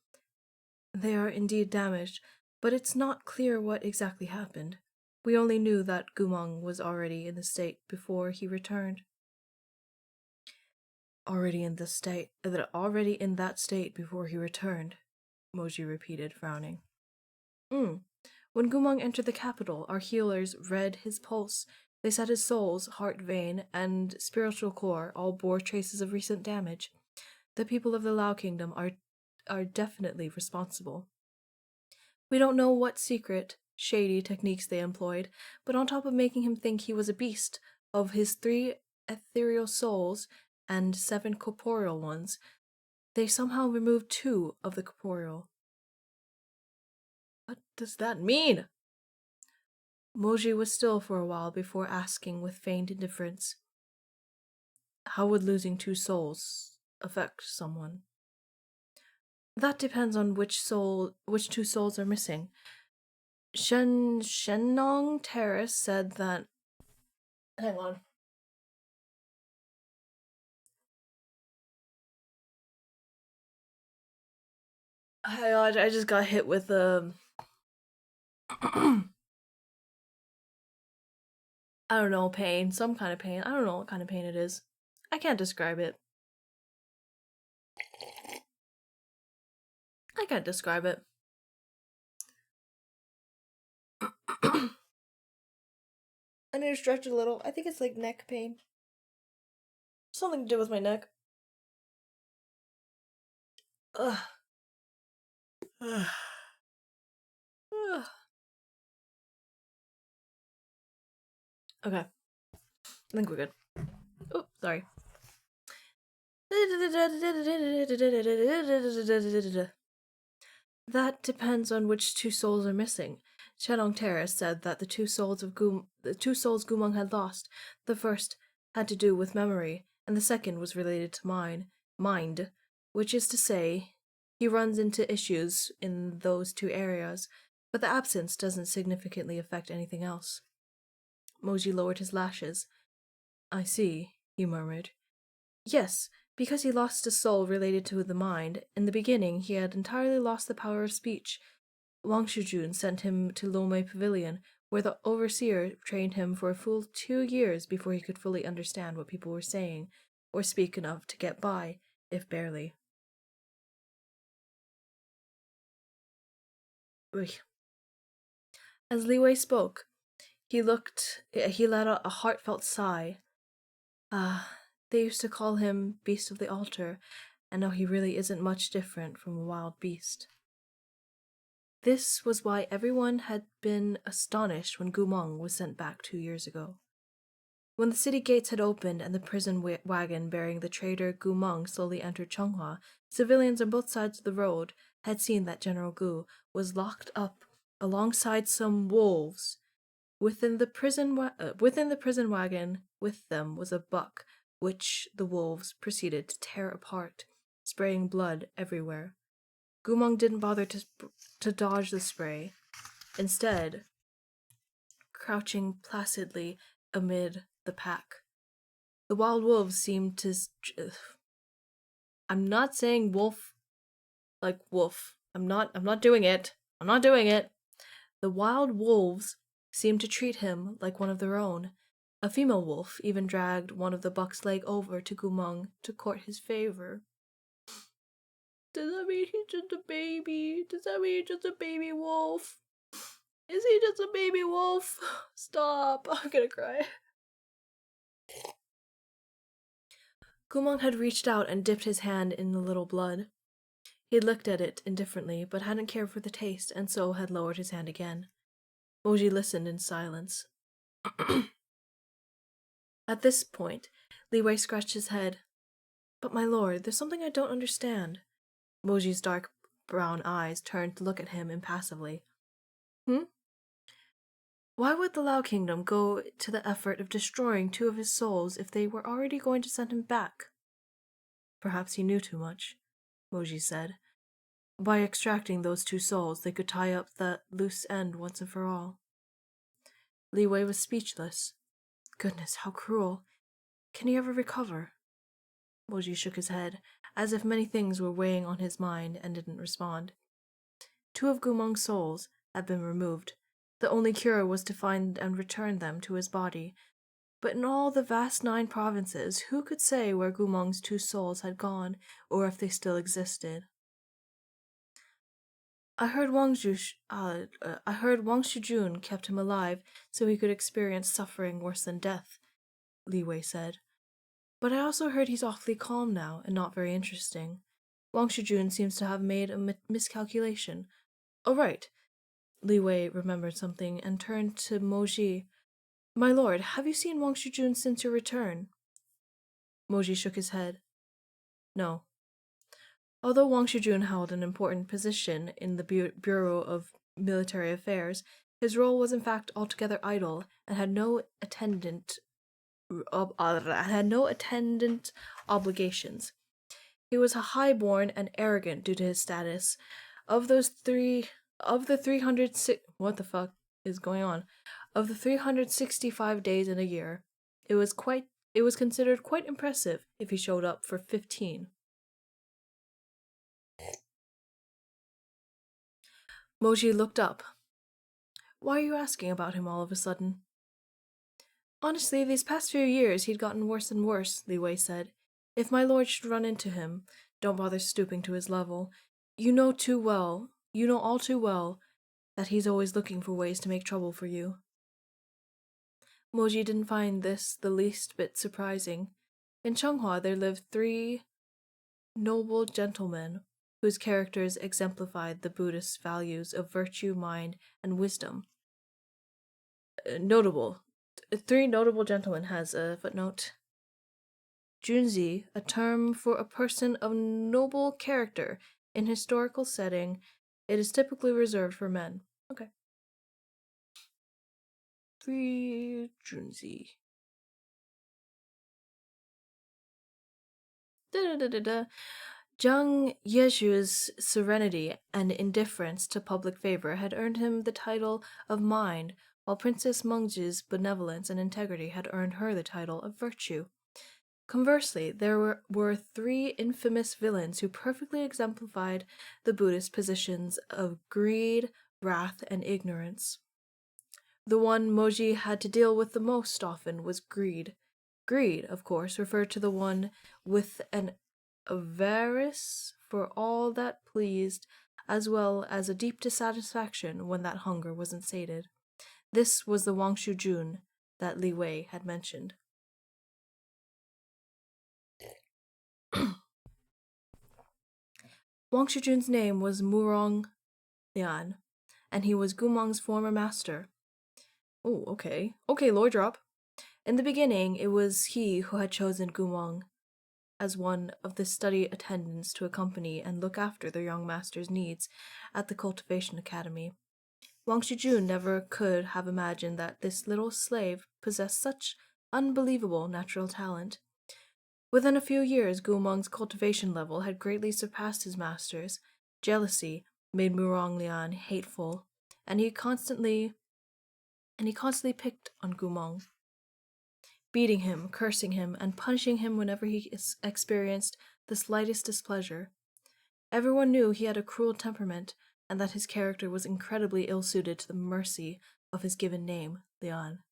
They are indeed damaged, but it's not clear what exactly happened. We only knew that Gumong was already in the state before he returned. Already in that state before he returned, Moji repeated, frowning. When Gumong entered the capital, our healers read his pulse. They said his soul's heart vein and spiritual core all bore traces of recent damage. The people of the Lao Kingdom are definitely responsible. We don't know what secret, shady techniques they employed, but on top of making him think he was a beast, of his 3 ethereal souls and 7 corporeal ones, They somehow removed 2 of the corporeal. What does that mean? Moji was still for a while before asking with feigned indifference. How would losing 2 souls affect someone? That depends on which 2 souls are missing. Shenong Terrace said that. Hang on. I just got hit with I don't know, pain. Some kind of pain. I don't know what kind of pain it is. I can't describe it. I can't describe it. I need to stretch a little. I think it's like neck pain. Something to do with my neck. Ugh. Ugh. Ugh. Okay. I think we're good. Oh, sorry. That depends on which 2 souls are missing. Shenong Terrace said that the 2 souls Gumong had lost, the first had to do with memory, and the second was related to mind, which is to say, he runs into issues in those 2 areas, but the absence doesn't significantly affect anything else. Moji lowered his lashes. I see, he murmured. Yes, because he lost a soul related to the mind. In the beginning, he had entirely lost the power of speech. Wang Shujun sent him to Lomei Pavilion, where the overseer trained him for a full 2 years before he could fully understand what people were saying, or speak enough to get by, if barely. Ugh. As Li Wei spoke, he let out a heartfelt sigh. They used to call him Beast of the Altar, and now he really isn't much different from a wild beast. This was why everyone had been astonished when Gumong was sent back 2 years ago. When the city gates had opened and the prison wagon bearing the traitor Gumong slowly entered Chonghua, civilians on both sides of the road had seen that General Gu was locked up alongside some wolves. Within the prison wagon with them was a buck, which the wolves proceeded to tear apart, spraying blood everywhere. Gumong didn't bother to dodge the spray, instead crouching placidly amid the pack. The wild wolves seemed to... I'm not saying wolf like wolf. I'm not doing it. I'm not doing it. The wild wolves seemed to treat him like one of their own. A female wolf even dragged one of the buck's leg over to Gumong to court his favor. Does that mean he's just a baby? Does that mean he's just a baby wolf? Is he just a baby wolf? Stop. I'm gonna cry. Gumong had reached out and dipped his hand in the little blood. He looked at it indifferently, but hadn't cared for the taste, and so had lowered his hand again. Moji listened in silence. At this point, Li Wei scratched his head. But my lord, there's something I don't understand. Moji's dark brown eyes turned to look at him impassively. Why would the Lao Kingdom go to the effort of destroying 2 of his souls if they were already going to send him back? Perhaps he knew too much, Moji said. By extracting those 2 souls, they could tie up that loose end once and for all. Li Wei was speechless. Goodness, how cruel. Can he ever recover? Moji shook his head, as if many things were weighing on his mind, and didn't respond. 2 of Gumong's souls had been removed. The only cure was to find and return them to his body. But in all the vast 9 provinces, who could say where Gumong's 2 souls had gone, or if they still existed? I heard Wang Shujun kept him alive so he could experience suffering worse than death, Li Wei said. But I also heard he's awfully calm now and not very interesting. Wang Shujun seems to have made a miscalculation. Oh, right. Li Wei remembered something and turned to Moji. My lord, have you seen Wang Shujun since your return? Moji shook his head. No. Although Wang Shijun held an important position in the Bureau of Military Affairs, his role was in fact altogether idle and had no attendant obligations. He was high-born and arrogant due to his status. Of those three, of the 306, what the fuck is going on? Of the 365 days in a year, it was considered quite impressive if he showed up for 15. Moji looked up. Why are you asking about him all of a sudden? Honestly, these past few years he'd gotten worse and worse, Li Wei said. If my lord should run into him, don't bother stooping to his level. You know all too well, that he's always looking for ways to make trouble for you. Moji didn't find this the least bit surprising. In Changhua there lived 3 noble gentlemen whose characters exemplified the Buddhist values of virtue, mind, and wisdom. Notable. 3 notable gentlemen has a footnote. Junzi, a term for a person of noble character in historical setting, it is typically reserved for men. Okay. 3 Junzi. Zhang Yeshu's serenity and indifference to public favor had earned him the title of mind, while Princess Mengji's benevolence and integrity had earned her the title of virtue. Conversely, there were 3 infamous villains who perfectly exemplified the Buddhist positions of greed, wrath, and ignorance. The one Moji had to deal with the most often was greed. Greed, of course, referred to the one with an avarice for all that pleased, as well as a deep dissatisfaction when that hunger wasn't sated. This was the Wang Shujun that Li Wei had mentioned. Wang Shujun's name was Murong Lian, and he was Gumong's former master. Oh, okay. Okay, Lord Drop. In the beginning, it was he who had chosen Gumong as one of the study attendants to accompany and look after their young master's needs at the cultivation academy. Wang Shijun never could have imagined that this little slave possessed such unbelievable natural talent. Within a few years, Gumong's cultivation level had greatly surpassed his master's. Jealousy made Murong Lian hateful, and he constantly picked on Gumong, beating him, cursing him, and punishing him whenever he experienced the slightest displeasure. Everyone knew he had a cruel temperament, and that his character was incredibly ill-suited to the mercy of his given name, Lian.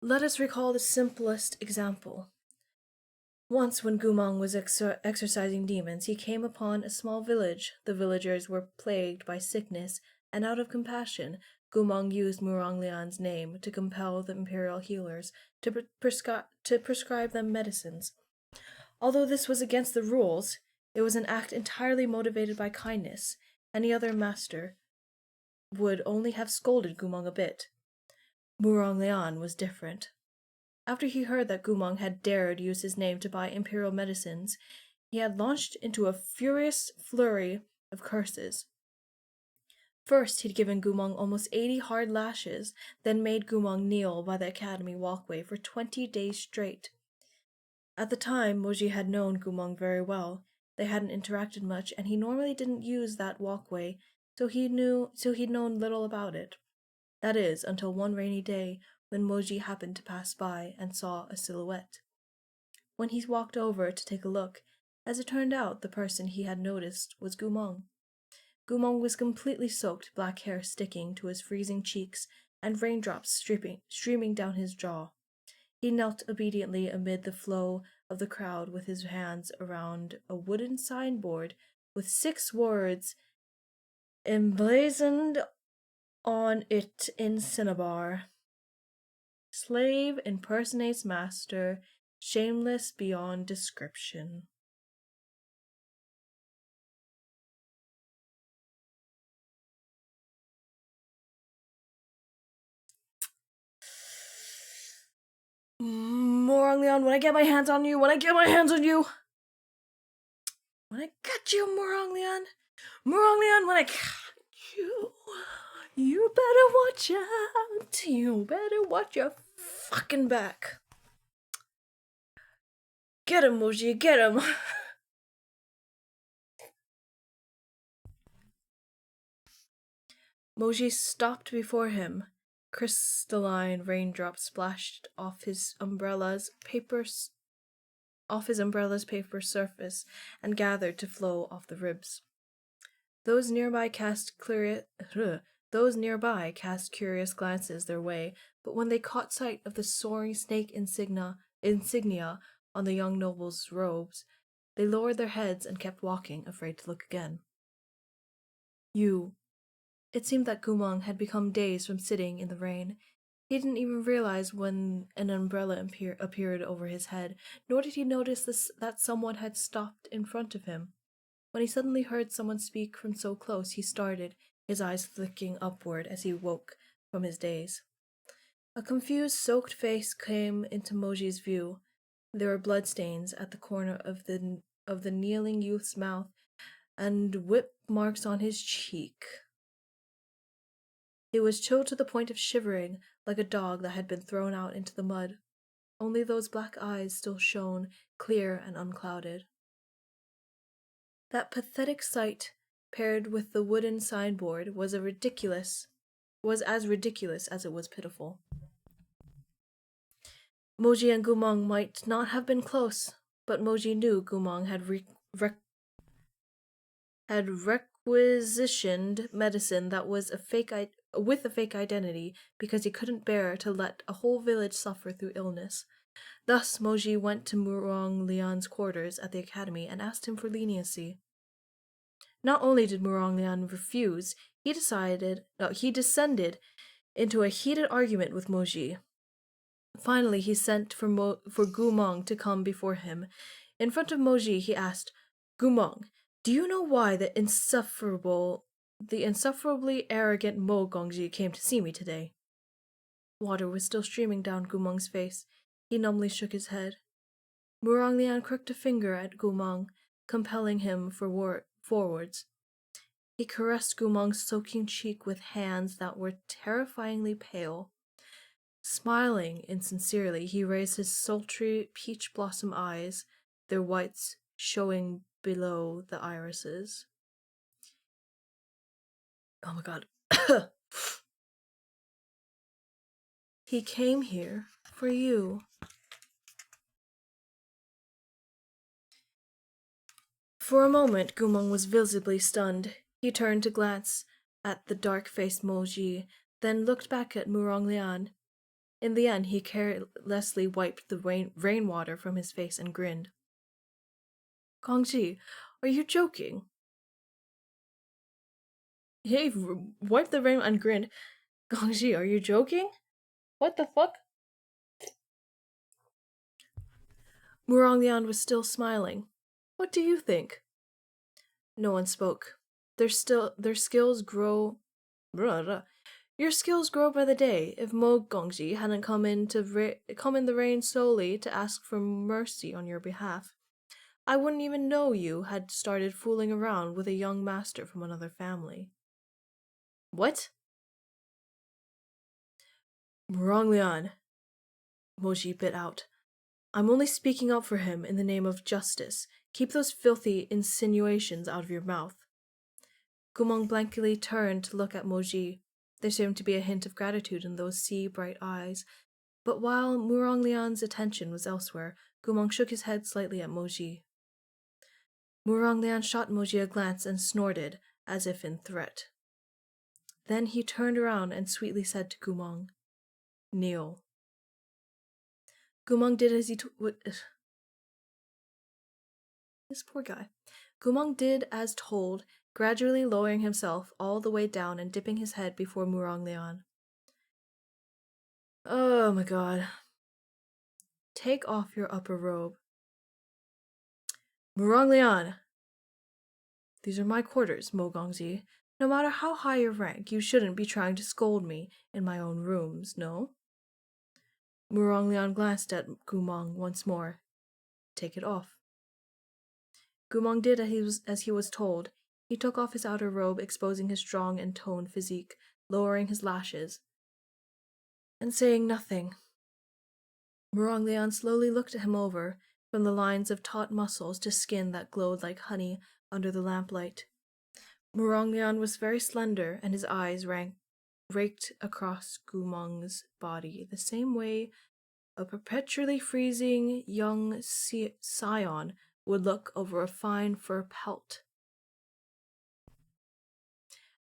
Let us recall the simplest example. Once, when Gumong was exorcising demons, he came upon a small village. The villagers were plagued by sickness, and out of compassion, Gumong used Murong Lian's name to compel the imperial healers to prescribe them medicines. Although this was against the rules, it was an act entirely motivated by kindness. Any other master would only have scolded Gumong a bit. Murong Lian was different. After he heard that Gumong had dared use his name to buy imperial medicines, he had launched into a furious flurry of curses. First, he'd given Gumong almost 80 hard lashes, then made Gumong kneel by the academy walkway for 20 days straight. At the time, Moji had known Gumong very well. They hadn't interacted much, and he normally didn't use that walkway, so he'd known little about it. That is, until one rainy day when Moji happened to pass by and saw a silhouette. When he walked over to take a look, as it turned out, the person he had noticed was Gumong. Gumong was completely soaked, black hair sticking to his freezing cheeks, and raindrops streaming down his jaw. He knelt obediently amid the flow of the crowd with his hands around a wooden signboard with 6 words emblazoned on it in cinnabar. Slave impersonates master, shameless beyond description. Murong Lian, when I get my hands on you! When I catch you, Muronglian! Muronglian, when I catch you, you better watch out. You better watch your fucking back. Get him, Moji, get him. Moji stopped before him. Crystalline raindrops splashed off his umbrella's paper surface and gathered to flow off the ribs. Those nearby cast curious glances their way, but when they caught sight of the soaring snake insignia on the young noble's robes, they lowered their heads and kept walking, afraid to look again. It seemed that Gumong had become dazed from sitting in the rain. He didn't even realize when an umbrella appeared over his head, nor did he notice that someone had stopped in front of him. When he suddenly heard someone speak from so close, he started, his eyes flicking upward as he woke from his daze. A confused, soaked face came into Moji's view. There were bloodstains at the corner of the kneeling youth's mouth, and whip marks on his cheek. He was chilled to the point of shivering, like a dog that had been thrown out into the mud. Only those black eyes still shone, clear and unclouded. That pathetic sight, paired with the wooden signboard, was as ridiculous as it was pitiful. Moji and Gumong might not have been close, but Moji knew Gumong had requisitioned medicine that was with a fake identity because he couldn't bear to let a whole village suffer through illness. Thus, Moji went to Muronglian's quarters at the academy and asked him for leniency. Not only did Muronglian refuse, he descended into a heated argument with Moji. Finally, he sent for Gumong to come before him. In front of Moji, he asked, "Gumong, do you know why the insufferably arrogant Mo Gongji came to see me today?" Water was still streaming down Gumong's face. He numbly shook his head. Muronglian crooked a finger at Gumong, compelling him forwards. He caressed Gumong's soaking cheek with hands that were terrifyingly pale. Smiling insincerely, he raised his sultry peach blossom eyes, their whites showing below the irises. Oh my god. He came here for you. For a moment, Gumong was visibly stunned. He turned to glance at the dark-faced Moji, then looked back at Muronglian. In the end, he carelessly wiped the rainwater from his face and grinned. "Gongji, are you joking?" He wiped the rain and grinned. "Gongji, are you joking? What the fuck?" Muronglian was still smiling. "What do you think?" No one spoke. Their skills grow. Your skills grow by the day. If Mo Gongji hadn't come in the rain solely to ask for mercy on your behalf, I wouldn't even know you had started fooling around with a young master from another family. What? Muronglian, Moji bit out. I'm only speaking up for him in the name of justice. Keep those filthy insinuations out of your mouth. Gumong blankly turned to look at Moji. There seemed to be a hint of gratitude in those sea-bright eyes, but while Muronglian's attention was elsewhere, Gumong shook his head slightly at Moji. Muronglian shot Moji a glance and snorted, as if in threat. Then he turned around and sweetly said to Gumong, "Kneel." Gumong did as this poor guy. Gumong did as told, gradually lowering himself all the way down and dipping his head before Muronglian. Oh my god. Take off your upper robe. Muronglian! These are my quarters, Mo Gongji. No matter how high your rank, you shouldn't be trying to scold me in my own rooms, no? Muronglian glanced at Gumong once more. Take it off. Gumong did as he was told. He took off his outer robe, exposing his strong and toned physique, lowering his lashes, and saying nothing. Murong Lian slowly looked at him over, from the lines of taut muscles to skin that glowed like honey under the lamplight. Murong Lian was very slender, and his eyes raked across Gumong's body, the same way a perpetually freezing young scion would look over a fine fur pelt,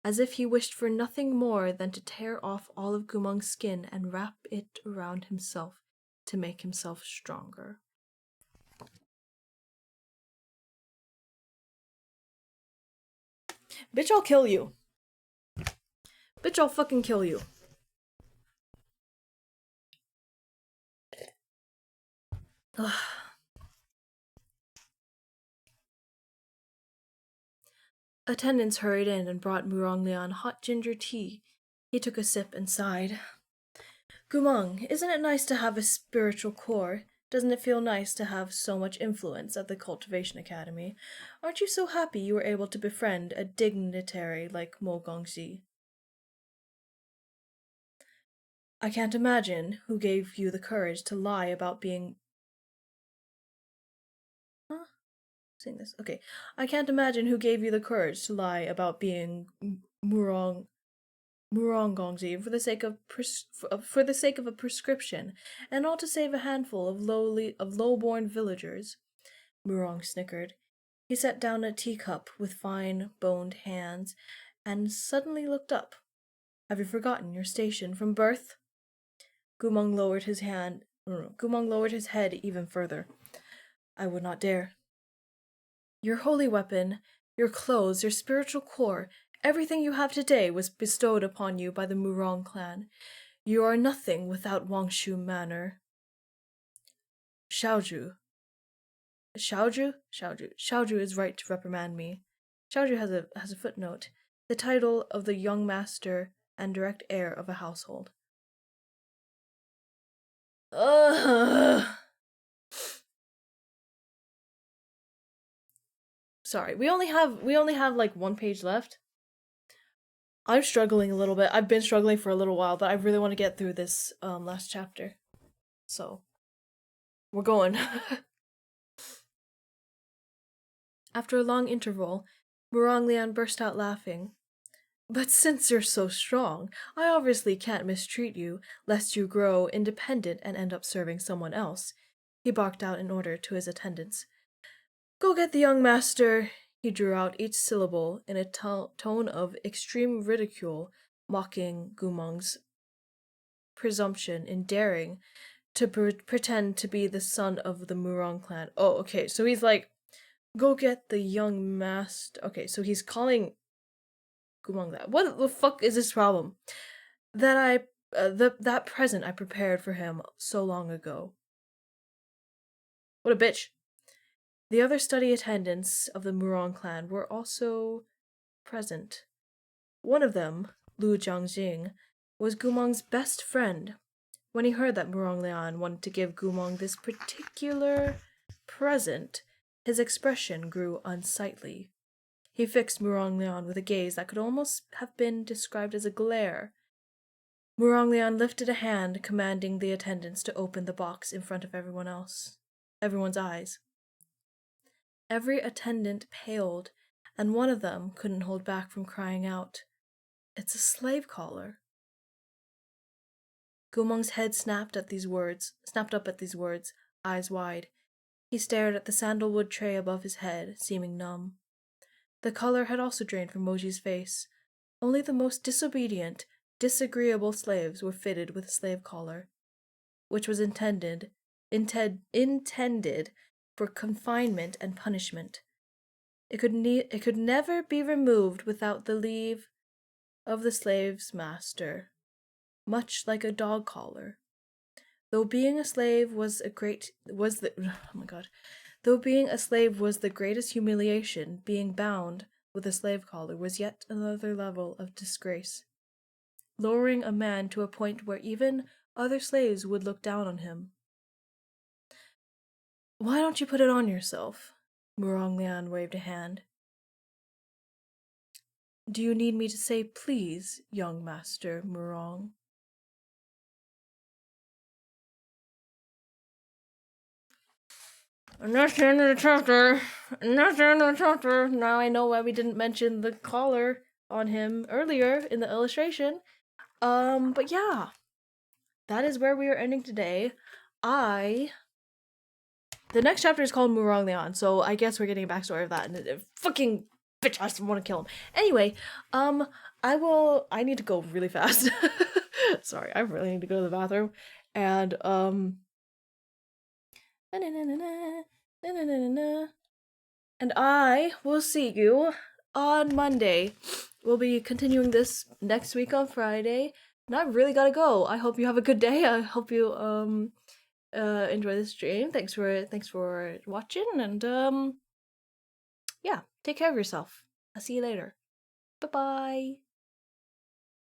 as if he wished for nothing more than to tear off all of Gumong's skin and wrap it around himself to make himself stronger. Bitch, I'll kill you. Bitch, I'll fucking kill you. Attendants hurried in and brought Murong Lian hot ginger tea. He took a sip and sighed. Gumong, isn't it nice to have a spiritual core? Doesn't it feel nice to have so much influence at the Cultivation Academy? Aren't you so happy you were able to befriend a dignitary like Mo Gongxi? I can't imagine who gave you the courage to lie about being... Huh? Saying this. Okay. I can't imagine who gave you the courage to lie about being Murongongzi for the sake of for the sake of a prescription, and all to save a handful of low-born villagers. Murong snickered. He set down a teacup with fine boned hands, and suddenly looked up. Have you forgotten your station from birth? Gumong lowered his hand. Gumong lowered his head even further. I would not dare. Your holy weapon, your clothes, your spiritual core, everything you have today was bestowed upon you by the Murong clan. You are nothing without Wangshu Manor. Xiaoju is right to reprimand me. Xiaoju has a footnote, the title of the young master and direct heir of a household. Sorry, we only have like one page left. I'm struggling a little bit. I've been struggling for a little while, but I really want to get through this last chapter. So, we're going. After a long interval, Murong Lian burst out laughing. But since you're so strong, I obviously can't mistreat you, lest you grow independent and end up serving someone else. He barked out an order to his attendants. Go get the young master. He drew out each syllable in a tone of extreme ridicule, mocking Gumong's presumption in daring to pretend to be the son of the Murong clan. Oh, okay, so he's like, go get the young master. Okay, so he's calling Gumong that. What the fuck is this problem? That present I prepared for him so long ago. What a bitch. The other study attendants of the Murong clan were also present. One of them, Lu Jiangjing, was Gumong's best friend. When he heard that Murong Lian wanted to give Gumong this particular present, his expression grew unsightly. He fixed Murong Lian with a gaze that could almost have been described as a glare. Murong Lian lifted a hand, commanding the attendants to open the box in front of everyone's eyes. Every attendant paled, and one of them couldn't hold back from crying out, "It's a slave collar." Gumong's head snapped up at these words, eyes wide. He stared at the sandalwood tray above his head, seeming numb. The color had also drained from Moji's face. Only the most disobedient, disagreeable slaves were fitted with a slave collar, which was intended for confinement and punishment. It could never be removed without the leave of the slave's master, much like a dog collar. Though being a slave was the greatest humiliation, being bound with a slave collar was yet another level of disgrace, lowering a man to a point where even other slaves would look down on him. Why don't you put it on yourself? Muronglian waved a hand. Do you need me to say please, young master Murong? And that's the end of the chapter. And that's the end of the chapter. Now I know why we didn't mention the collar on him earlier in the illustration. But yeah. That is where we are ending today. The next chapter is called Muronglian, so I guess we're getting a backstory of that. And fucking bitch, I want to kill him. Anyway, I need to go really fast. Sorry, I really need to go to the bathroom. And, and I will see you on Monday. We'll be continuing this next week on Friday. And I really gotta go. I hope you have a good day. I hope you, enjoy the stream. Thanks for watching, and yeah, take care of yourself. I'll see you later. Bye bye.